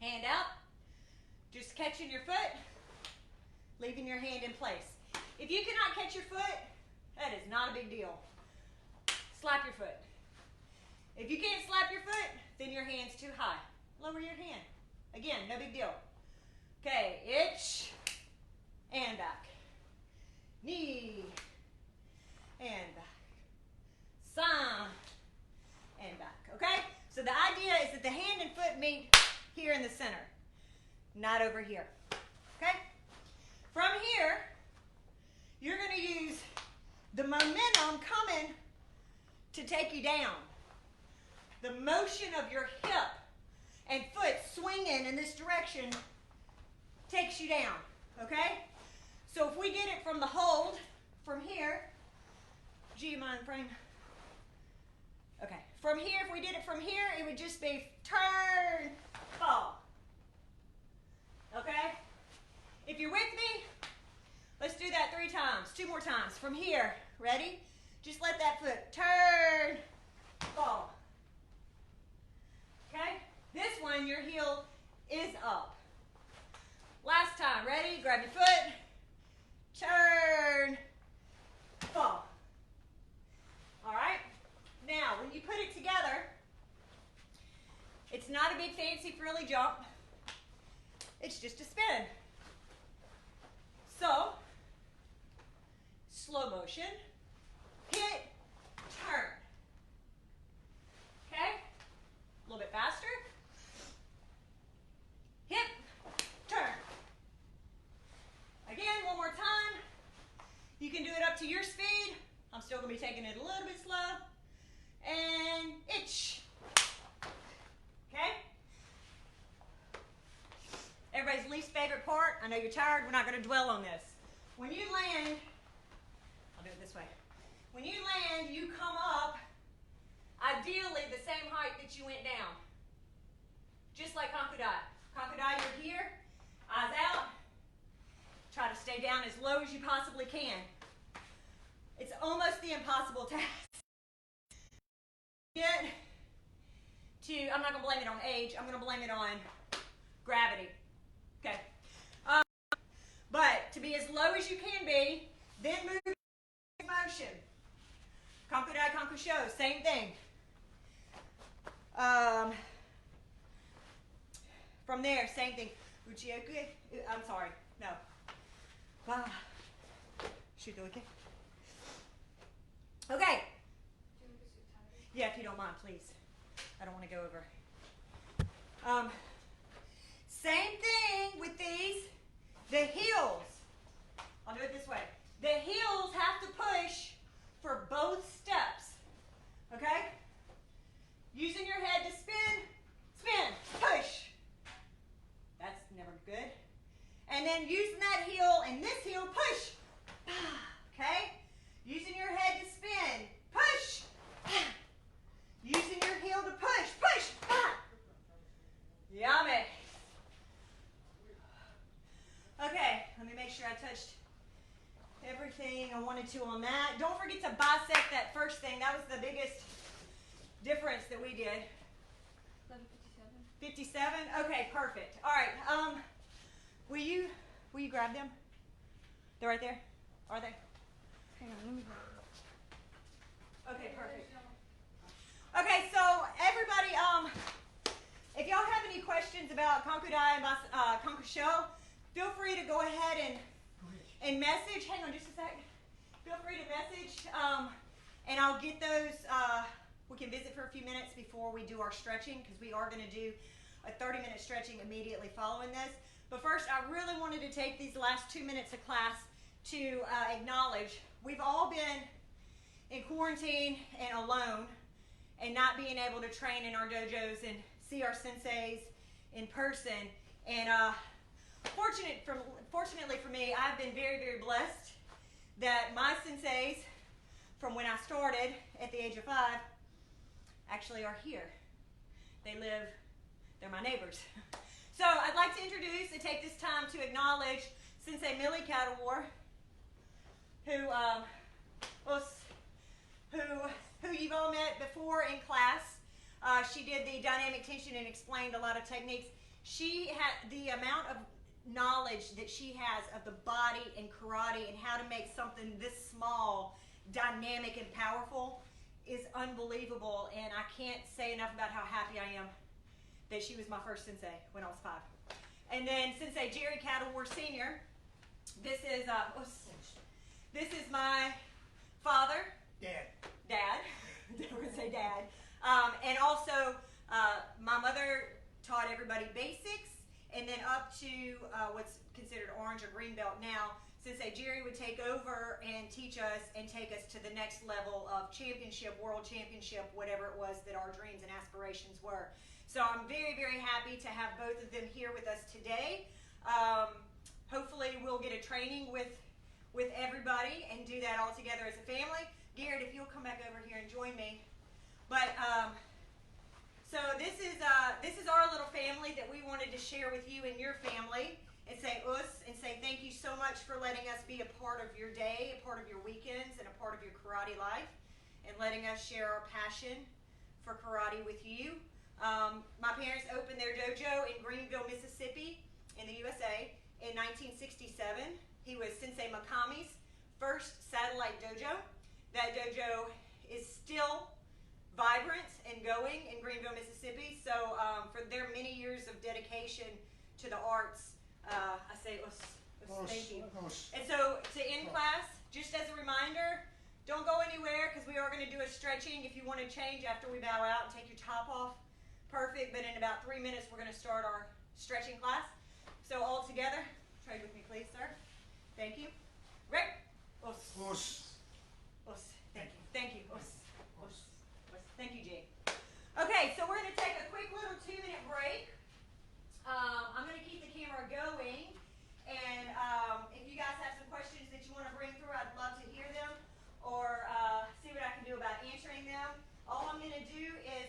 Hand out. Just catching your foot, leaving your hand in place. If you cannot catch your foot, that is not a big deal. Slap your foot. If you can't slap your foot, then your hand's too high. Lower your hand. Again, no big deal. Okay, itch, and back. Knee, and back. San, and back. Okay? So the idea is that the hand and foot meet here in the center, not over here. Okay? From here, you're going to use the momentum coming to take you down. The motion of your hip and foot swinging in this direction takes you down. Okay? So if we did it from the hold, from here, do you mind frame? Okay. From here, if we did it from here, it would just be turn, fall. Okay? If you're with me, let's do that 3 times. 2 more times. From here, ready? Just let that foot turn, fall. Okay? This one, your heel is up. Last time, ready? Grab your foot, turn, fall. All right? Now, when you put it together, it's not a big fancy frilly jump. It's just a spin. So, slow motion, hit, turn. Okay? A little bit faster. Hit, turn. Again, one more time. You can do it up to your speed. I'm still going to be taking it a little bit slow. And itch. Okay? Everybody's least favorite part. I know you're tired. We're not going to dwell on this. When you land, I'll do it possibly can. It's almost the impossible task. Get to, I'm not going to blame it on age, I'm going to blame it on gravity. Okay. But to be as low as you can be, then move in motion. Konku dai, konku sho, same thing. From there, same thing. Uchioku, I'm sorry, no. Shutoke. Okay. Yeah, if you don't mind, please. I don't want to go over. Same thing with these. The heels. I'll do it this way. The heels have to push for both steps. Okay? Using your head to spin, spin, push. That's never good. And then using that heel and this heel, push. Okay? Using your head to spin, push. Using your heel to push, push. Yummy. Okay, let me make sure I touched everything I wanted to on that. Don't forget to bisect that first thing. That was the biggest difference that we did. 57? Okay, perfect. All right. Will you grab them? They're right there? Are they? Hang on, let me grab them. Okay, perfect. Okay, so everybody, if y'all have any questions about Konku dai and Konku sho, feel free to go ahead and message. Hang on just a sec. Feel free to message, and I'll get those. We can visit for a few minutes before we do our stretching, because we are going to do a 30-minute stretching immediately following this. But first, I really wanted to take these last 2 minutes of class to acknowledge we've all been in quarantine and alone, and not being able to train in our dojos and see our senseis in person. And fortunately for me, I've been very, very blessed that my senseis from when I started at the age of 5 actually are here. They're my neighbors. So I'd like to introduce and take this time to acknowledge Sensei Millie Kattawar, who you've all met before in class. She did the dynamic tension and explained a lot of techniques. She had the amount of knowledge that she has of the body and karate and how to make something this small dynamic and powerful is unbelievable, and I can't say enough about how happy I am that she was my first sensei when I was 5. And then Sensei Jerry Kattawar Sr. This is my father. Dad. We're going to say dad. And also, my mother taught everybody basics, and then up to what's considered orange or green belt now. Sensei Jerry would take over and teach us and take us to the next level of championship, world championship, whatever it was that our dreams and aspirations were. So I'm very, very happy to have both of them here with us today. Hopefully we'll get a training with everybody and do that all together as a family. Garrett, if you'll come back over here and join me. But so this is our little family that we wanted to share with you and your family, and say and say thank you so much for letting us be a part of your day, a part of your weekends, and a part of your karate life, and letting us share our passion for karate with you. My parents opened their dojo in Greenville, Mississippi, in the USA in 1967. He was Sensei Makami's first satellite dojo. That dojo is still vibrant and going in Greenville, Mississippi. So for their many years of dedication to the arts, I say thank you. And so to end class, just as a reminder, don't go anywhere, because we are going to do a stretching. If you want to change after we bow out and take your top off, perfect. But in about 3 minutes, we're going to start our stretching class. So all together, trade with me, please, sir. Thank you. Rick. Thank you. Thank you. Thank you, Jay. Okay, so we're going to take a quick little 2-minute break. I'm going to keep the camera going, and if you guys have some questions that you want to bring through, I'd love to hear them, or see what I can do about answering them. All I'm going to do is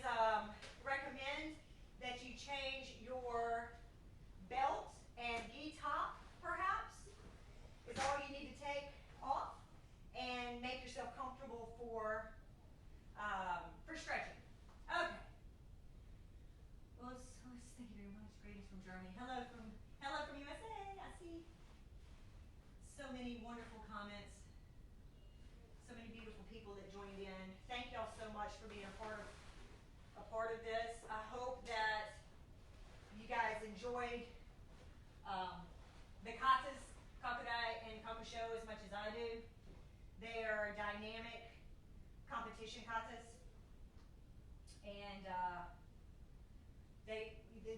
recommend that you change your belt and gi top, perhaps, is all you need to take from Germany. Hello from USA. I see so many wonderful comments. So many beautiful people that joined in. Thank y'all so much for being a part of this. I hope that you guys enjoyed the katas, kakadai, and kakusho as much as I do. They are dynamic competition katas, and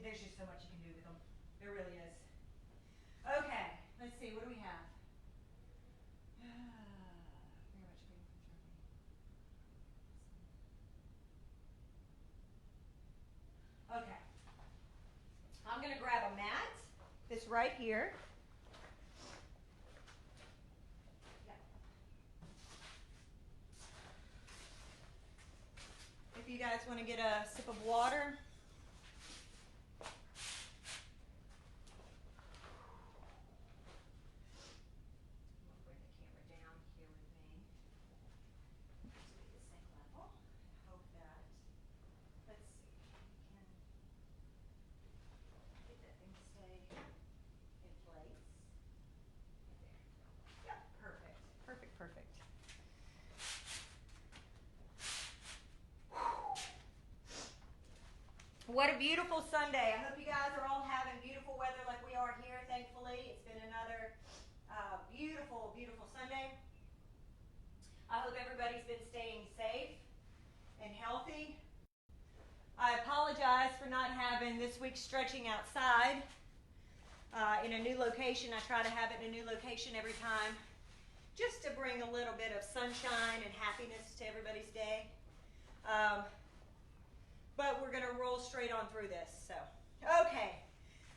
there's just so much you can do with them. There really is. Okay, let's see. What do we have? Very much great from Germany. Okay. I'm going to grab a mat that's right here. If you guys want to get a sip of water. Perfect. What a beautiful Sunday. I hope you guys are all having beautiful weather like we are here, thankfully. It's been another beautiful, beautiful Sunday. I hope everybody's been staying safe and healthy. I apologize for not having this week's stretching outside in a new location. I try to have it in a new location every time, just to bring a little bit of sunshine and happiness to everybody's day. But we're going to roll straight on through this. So, okay,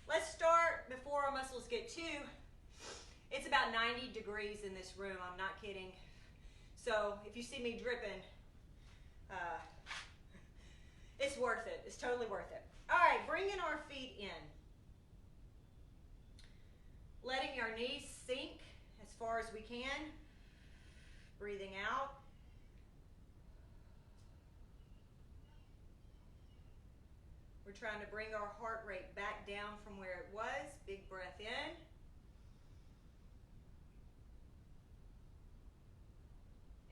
let's start before our muscles get it's about 90 degrees in this room. I'm not kidding. So if you see me dripping, it's worth it. It's totally worth it. All right, bringing our feet in. Letting our knees sink as far as we can. Breathing out. We're trying to bring our heart rate back down from where it was. Big breath in.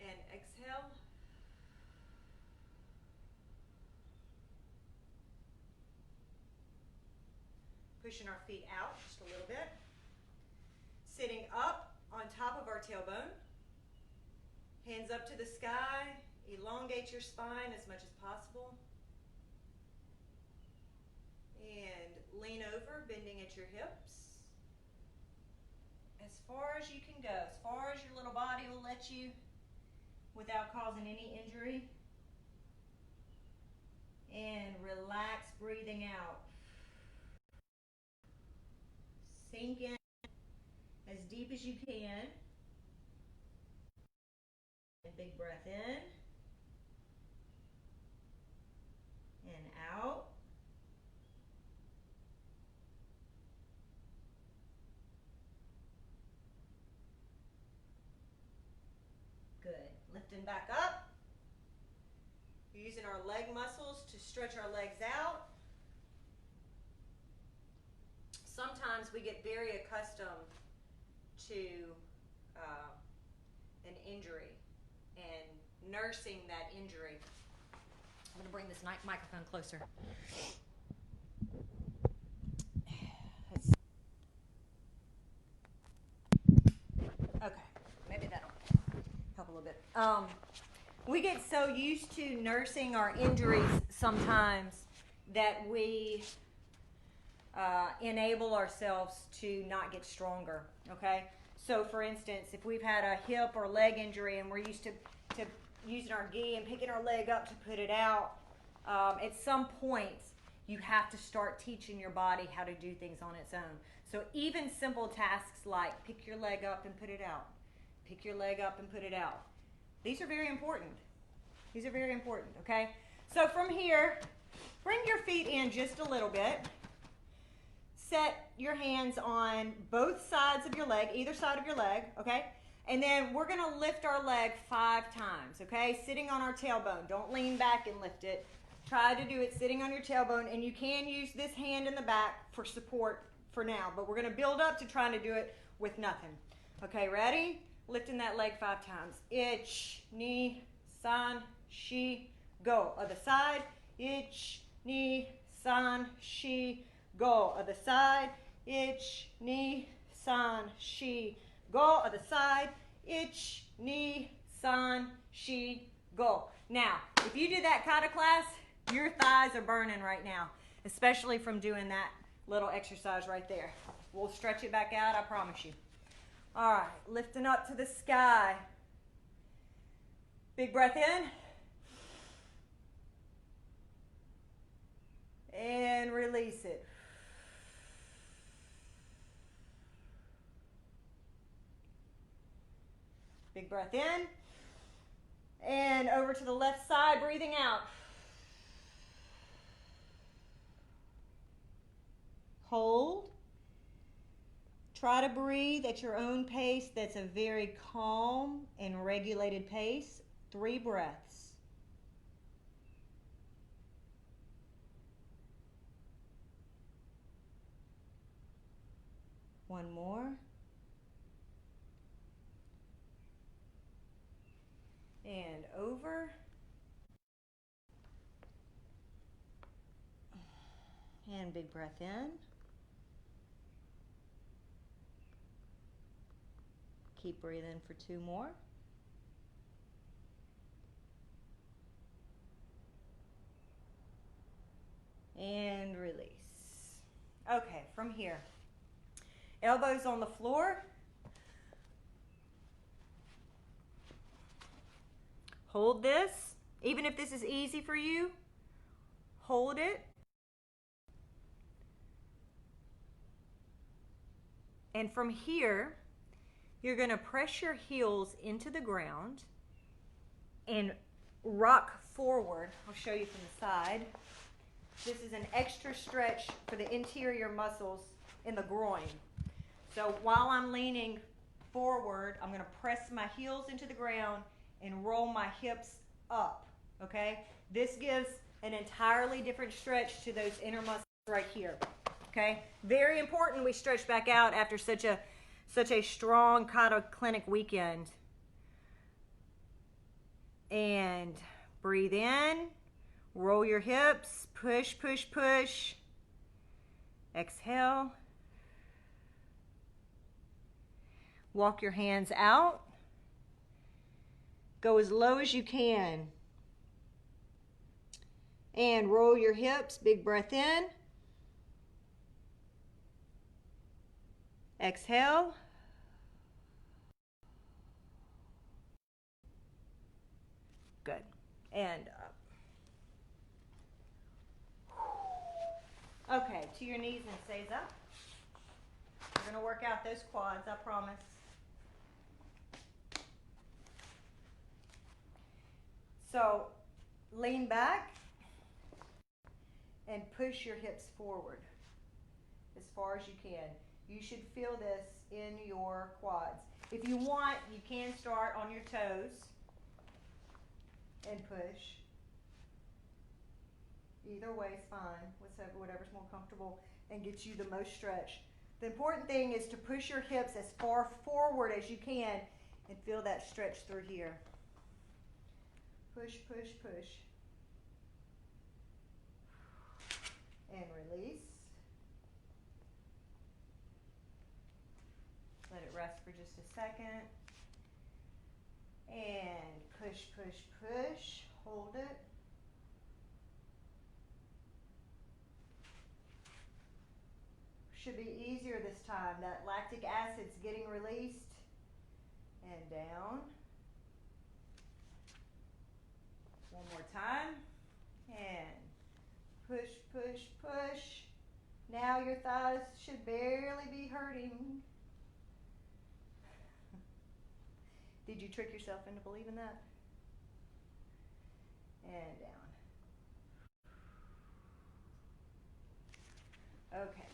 And exhale. Pushing our feet out just a little bit. Sitting up on top of our tailbone. Hands up to the sky. Elongate your spine as much as possible. And lean over, bending at your hips. As far as you can go, as far as your little body will let you without causing any injury. And relax, breathing out. Sink in as deep as you can. And big breath in. And out. Good. Lifting back up. Using our leg muscles to stretch our legs out. Sometimes we get very accustomed to an injury and nursing that injury. I'm going to bring this microphone closer. Okay, maybe that'll help a little bit. We get so used to nursing our injuries sometimes that we enable ourselves to not get stronger, okay? So for instance, if we've had a hip or leg injury and we're used to using our gi and picking our leg up to put it out, at some point you have to start teaching your body how to do things on its own. So even simple tasks like pick your leg up and put it out, pick your leg up and put it out. These are very important. These are very important, okay? So from here, bring your feet in just a little bit. Set your hands on both sides of your leg, either side of your leg, okay? And then we're going to lift our leg 5 times, okay? Sitting on our tailbone. Don't lean back and lift it. Try to do it sitting on your tailbone, and you can use this hand in the back for support for now, but we're going to build up to trying to do it with nothing. Okay, ready? Lifting that leg 5 times. Ich, ni, san, shi, go. Other side. Ich, ni, san, shi, go. Other side. Ich, ni, san, shi, go. Other side. Ich, ni, san, shi, go. Now, if you do that kata class, your thighs are burning right now, especially from doing that little exercise right there. We'll stretch it back out, I promise you. All right, lifting up to the sky. Big breath in. And release it. Big breath in. And over to the left side, breathing out. Hold. Try to breathe at your own pace. That's a very calm and regulated pace. 3 breaths. One more. And over. And big breath in. Keep breathing for 2 more. And release. Okay, from here. Elbows on the floor. Hold this. Even if this is easy for you, hold it. And from here, you're going to press your heels into the ground and rock forward. I'll show you from the side. This is an extra stretch for the interior muscles in the groin. So while I'm leaning forward, I'm going to press my heels into the ground and roll my hips up, okay? This gives an entirely different stretch to those inner muscles right here, okay? Very important we stretch back out after such a strong kata clinic weekend. And breathe in, roll your hips, push, push, push. Exhale. Walk your hands out. Go as low as you can. And roll your hips, big breath in. Exhale. Good. And up. Okay, to your knees and stays up. We're going to work out those quads, I promise. So, lean back and push your hips forward as far as you can. You should feel this in your quads. If you want, you can start on your toes and push. Either way is fine, whatever's more comfortable and gets you the most stretch. The important thing is to push your hips as far forward as you can and feel that stretch through here. Push, push, push. And release. Let it rest for just a second. And push, push, push. Hold it. Should be easier this time. That lactic acid's getting released. And down. One more time. And push, push, push. Now your thighs should barely be hurting. Did you trick yourself into believing that? And down. Okay.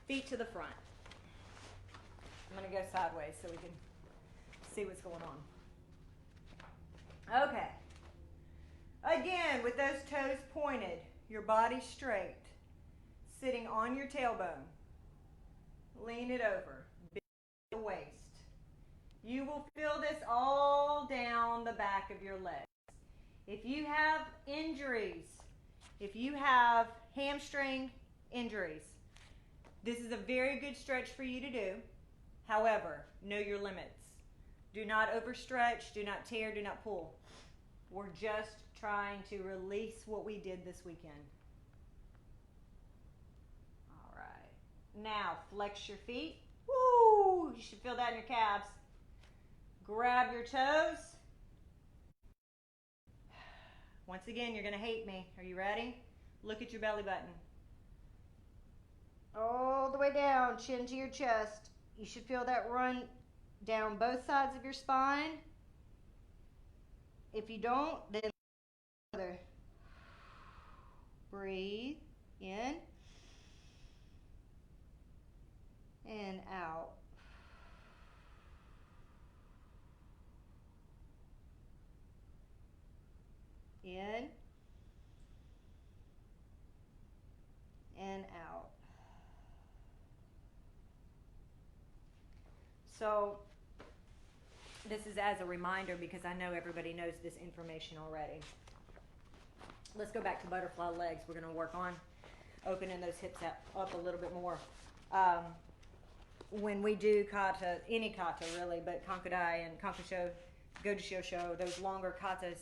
Feet to the front. I'm going to go sideways so we can see what's going on. Okay. Again, with those toes pointed, your body straight, sitting on your tailbone. Lean it over, bend the waist. You will feel this all down the back of your legs. If you have injuries, if you have hamstring injuries, this is a very good stretch for you to do. However, know your limits. Do not overstretch, do not tear, do not pull. We're just trying to release what we did this weekend. All right. Now, flex your feet. Woo! You should feel that in your calves. Grab your toes. Once again, you're going to hate me. Are you ready? Look at your belly button. All the way down, chin to your chest. You should feel that run down both sides of your spine. If you don't, then breathe in and out. In and out. So this is as a reminder because I know everybody knows this information already. Let's go back to butterfly legs. We're going to work on opening those hips up a little bit more. When we do kata, any kata really, but kankudai and kankusho, godishosho, those longer katas,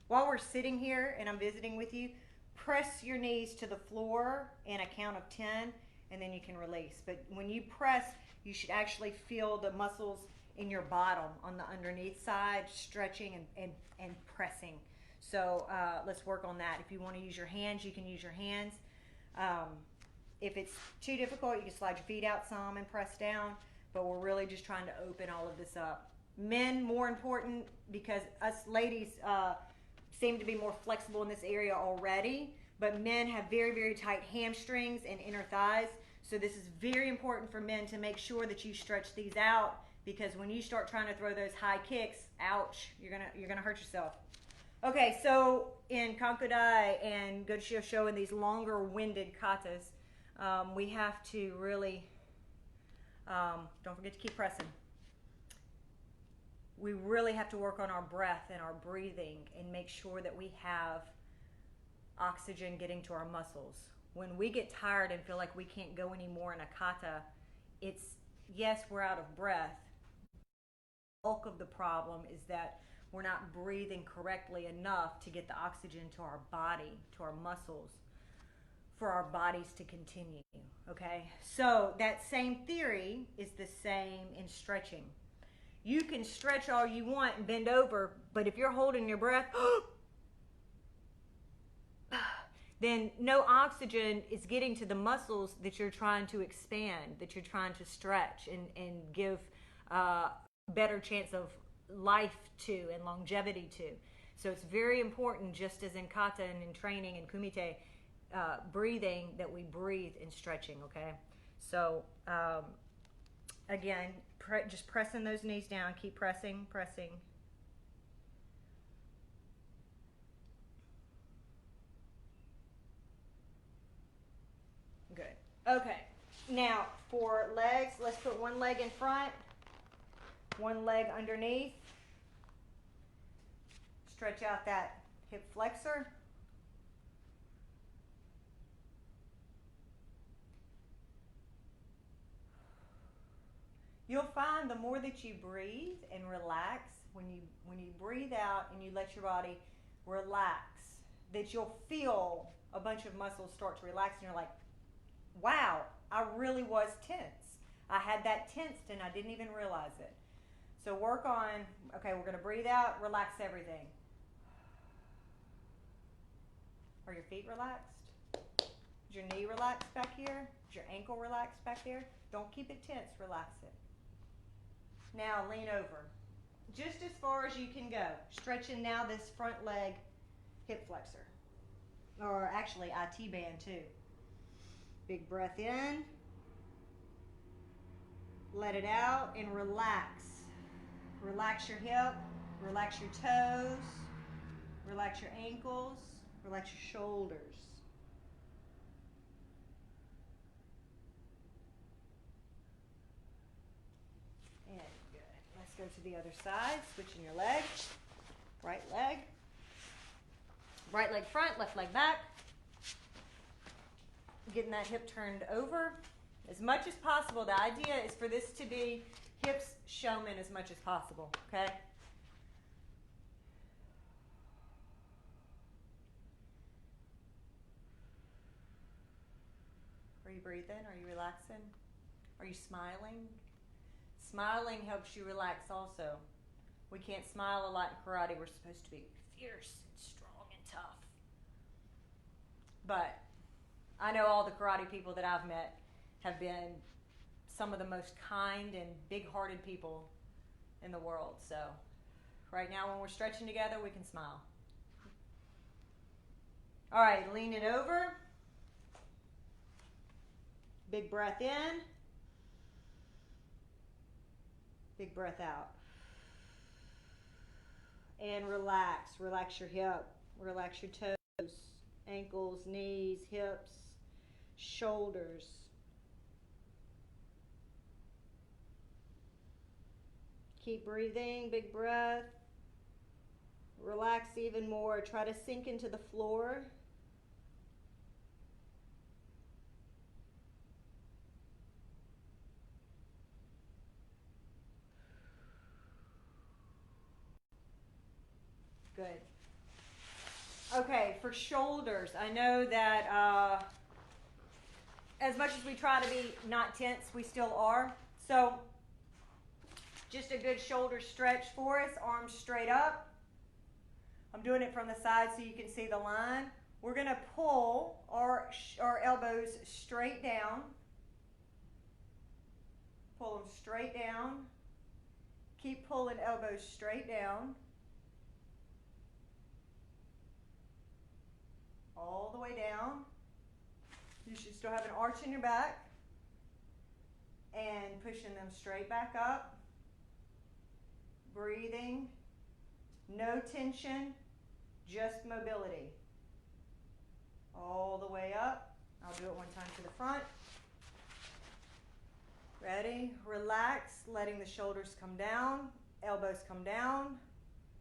while we're sitting here and I'm visiting with you, press your knees to the floor in a count of 10 and then you can release. But when you press, you should actually feel the muscles in your bottom on the underneath side stretching and pressing. So let's work on that. If you want to use your hands, you can use your hands. If it's too difficult, you can slide your feet out some and press down, but we're really just trying to open all of this up. Men, more important, because us ladies seem to be more flexible in this area already, but men have very, very tight hamstrings and inner thighs. So this is very important for men to make sure that you stretch these out, because when you start trying to throw those high kicks, ouch, you're gonna hurt yourself. Okay, so in kankudai and godishosho and these longer winded katas, we have to really, don't forget to keep pressing. We really have to work on our breath and our breathing and make sure that we have oxygen getting to our muscles. When we get tired and feel like we can't go anymore in a kata, it's, yes, we're out of breath. The bulk of the problem is that we're not breathing correctly enough to get the oxygen to our body, to our muscles, for our bodies to continue, okay? So that same theory is the same in stretching. You can stretch all you want and bend over, but if you're holding your breath, then no oxygen is getting to the muscles that you're trying to expand, that you're trying to stretch and give better chance of life to and longevity to. So it's very important, just as in kata and in training and kumite, breathing, that we breathe in stretching, okay? So again, just pressing those knees down, keep pressing. Good. Okay, now for legs, let's put one leg in front, one leg underneath. Stretch out that hip flexor. You'll find the more that you breathe and relax, when you breathe out and you let your body relax, that you'll feel a bunch of muscles start to relax and you're like, wow, I really was tense. I had that tensed and I didn't even realize it. So work on, okay, we're going to breathe out, relax everything. Are your feet relaxed? Is your knee relaxed back here? Is your ankle relaxed back there? Don't keep it tense, relax it. Now lean over, just as far as you can go. Stretching now this front leg hip flexor, or actually IT band too. Big breath in, let it out, and relax. Relax your hip, relax your toes. Relax your ankles, relax your shoulders. And good. Let's go to the other side, switching your leg. Right leg. Right leg front, left leg back. Getting that hip turned over as much as possible. The idea is for this to be hips showman as much as possible, okay? Are you breathing? Are you relaxing? Are you smiling? Smiling helps you relax also. We can't smile a lot in karate. We're supposed to be fierce and strong and tough. But I know all the karate people that I've met have been some of the most kind and big-hearted people in the world. So right now when we're stretching together, we can smile. All right, lean it over. Big breath in. Big breath out. And relax. Relax your hip. Relax your toes, ankles, knees, hips, shoulders. Keep breathing. Big breath. Relax even more. Try to sink into the floor. Good. Okay, for shoulders, I know that as much as we try to be not tense, we still are. So just a good shoulder stretch for us, arms straight up. I'm doing it from the side so you can see the line. We're going to pull our elbows straight down. Pull them straight down. Keep pulling elbows straight down. All the way down. You should still have an arch in your back. And pushing them straight back up. Breathing. No tension, just mobility. All the way up. I'll do it one time to the front. Ready? Relax, letting the shoulders come down, elbows come down,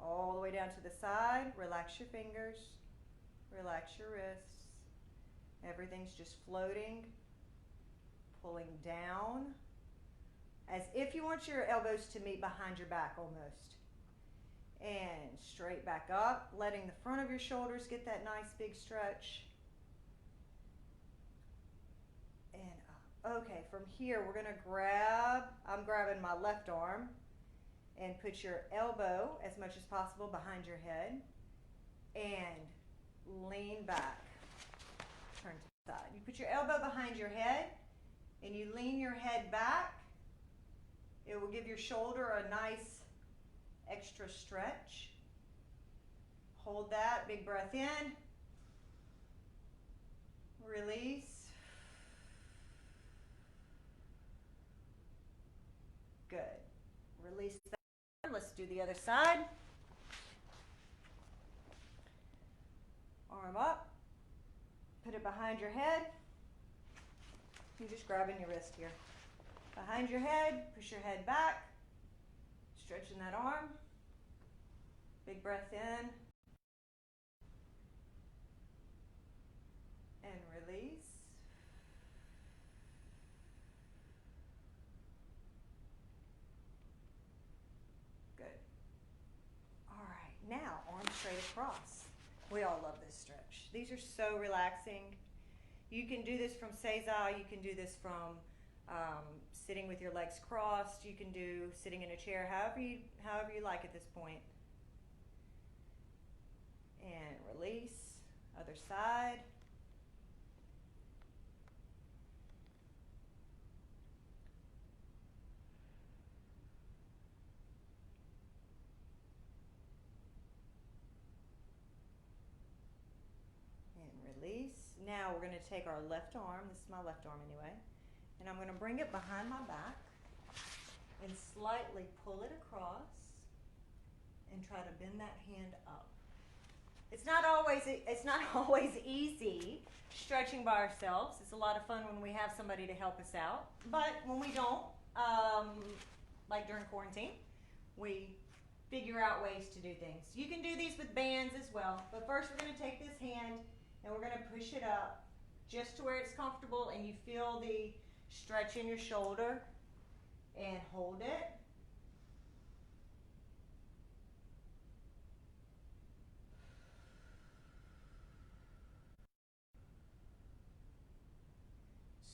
all the way down to the side. Relax your fingers, relax your wrists. Everything's just floating, pulling down, as if you want your elbows to meet behind your back almost. And straight back up, letting the front of your shoulders get that nice big stretch. And up. Okay, from here we're going to I'm grabbing my left arm, and put your elbow as much as possible behind your head. And lean back. Turn to the side. You put your elbow behind your head, and you lean your head back. It will give your shoulder a nice extra stretch. Hold that, big breath in. Release. Good. Release that. Let's do the other side. Arm up. Put it behind your head. You're just grabbing your wrist here. Behind your head, push your head back. Stretching that arm. Big breath in. And release. Good. All right, now arms straight across. We all love this stretch. These are so relaxing. You can do this from Seiza. You can do this from sitting with your legs crossed. You can do sitting in a chair, however you like at this point. And release. Other side. And release. Now we're going to take our left arm. This is my left arm anyway. And I'm going to bring it behind my back and slightly pull it across and try to bend that hand up. It's not always easy stretching by ourselves. It's a lot of fun when we have somebody to help us out. But when we don't, like during quarantine, we figure out ways to do things. You can do these with bands as well. But first we're going to take this hand and we're going to push it up just to where it's comfortable and you feel the stretch in your shoulder, and hold it.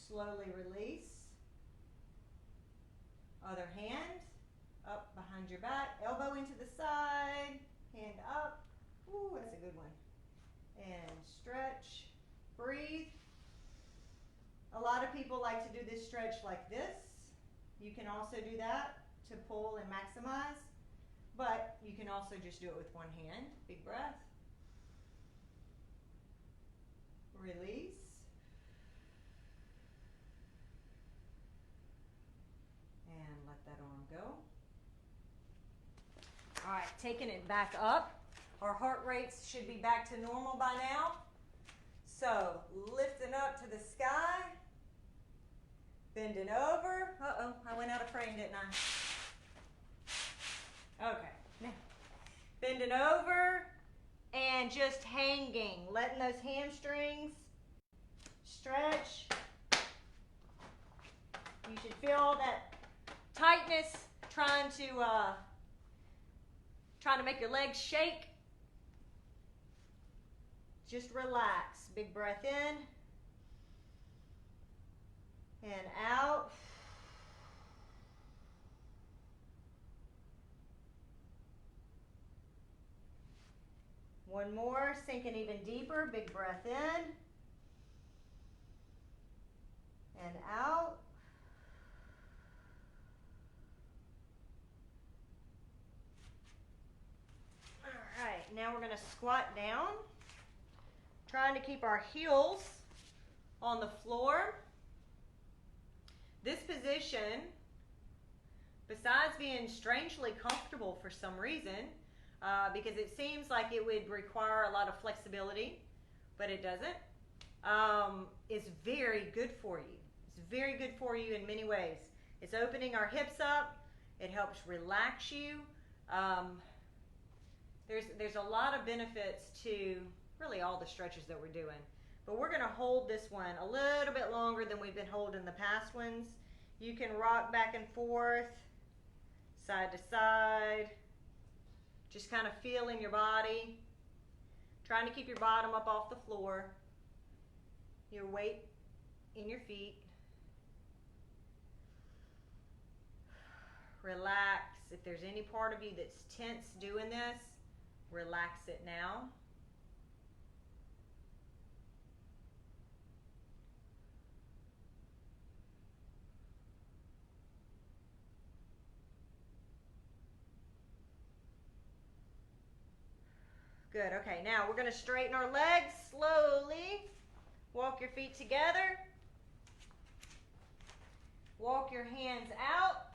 Slowly release. Other hand, up behind your back, elbow into the side, hand up. Ooh, that's a good one. And stretch, breathe. A lot of people like to do this stretch like this. You can also do that to pull and maximize, but you can also just do it with one hand. Big breath. Release. And let that arm go. All right, taking it back up. Our heart rates should be back to normal by now. So, lifting up to the sky. Bending over. Uh-oh, I went out of frame, didn't I? Okay, now bending over and just hanging, letting those hamstrings stretch. You should feel that tightness trying to make your legs shake. Just relax. Big breath in. And out. One more, sinking even deeper. Big breath in. And out. All right, now we're going to squat down, trying to keep our heels on the floor. This position, besides being strangely comfortable for some reason, because it seems like it would require a lot of flexibility, but it doesn't, is very good for you. It's very good for you in many ways. It's opening our hips up. It helps relax you. There's a lot of benefits to really all the stretches that we're doing. But we're going to hold this one a little bit longer than we've been holding the past ones. You can rock back and forth, side to side, just kind of feeling your body, trying to keep your bottom up off the floor, your weight in your feet. Relax. If there's any part of you that's tense doing this, relax it now. Good, okay, now we're gonna straighten our legs slowly. Walk your feet together. Walk your hands out.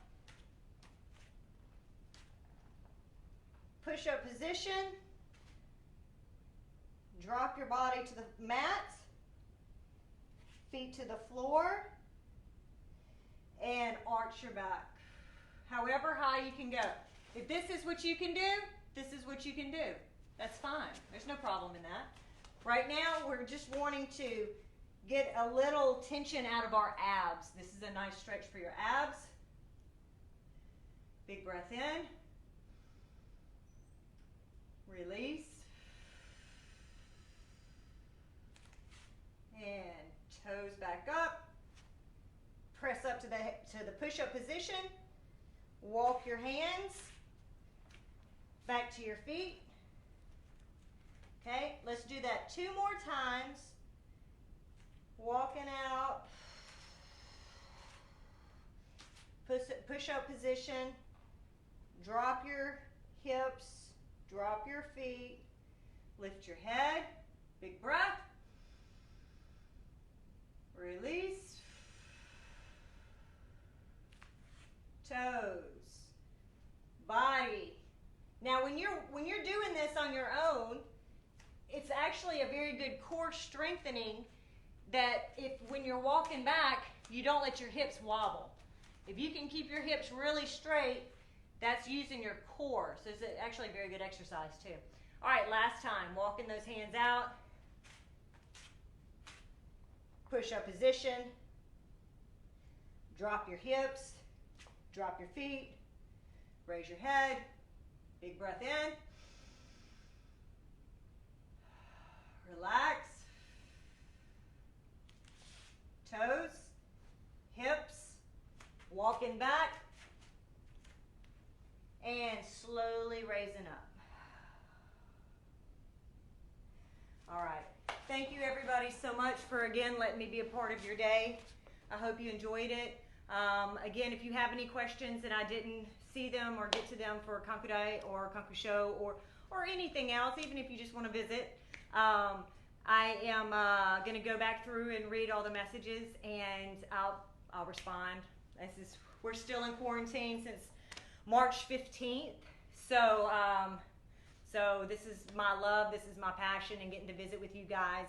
Push-up position. Drop your body to the mat. Feet to the floor. And arch your back. However high you can go. If this is what you can do, this is what you can do. That's fine. There's no problem in that. Right now, we're just wanting to get a little tension out of our abs. This is a nice stretch for your abs. Big breath in. Release. And toes back up. Press up to the push-up position. Walk your hands back to your feet. Okay, let's do that 2 more times. Walking out. Push-up position. Drop your hips. Drop your feet. Lift your head. Big breath. Release. Toes. Body. Now when you're doing this on your own, it's actually a very good core strengthening that if when you're walking back, you don't let your hips wobble. If you can keep your hips really straight, that's using your core. So it's actually a very good exercise too. All right, last time, walking those hands out. Push-up position. Drop your hips. Drop your feet. Raise your head. Big breath in. Relax. Toes. Hips. Walking back. And slowly raising up. All right. Thank you everybody so much for again letting me be a part of your day. I hope you enjoyed it. Again, if you have any questions and I didn't see them or get to them for Kanku Day or Kanku Show or anything else, even if you just want to visit, I am going to go back through and read all the messages and I'll respond. We're still in quarantine since March 15th, so this is my love, this is my passion, and getting to visit with you guys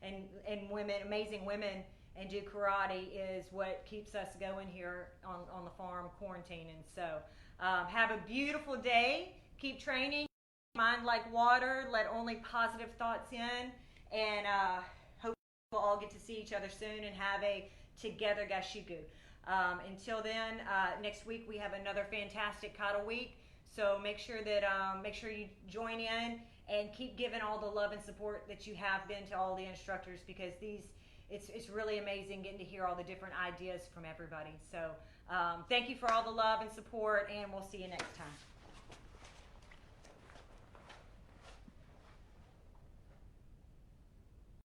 and women, amazing women, and do karate is what keeps us going here on the farm quarantining. So have a beautiful day, keep training, mind like water, let only positive thoughts in, and hope we'll all get to see each other soon and have a together gashiku. Until then, next week we have another fantastic kata week. So make sure you join in and keep giving all the love and support that you have been to all the instructors, because it's really amazing getting to hear all the different ideas from everybody. So thank you for all the love and support, and we'll see you next time.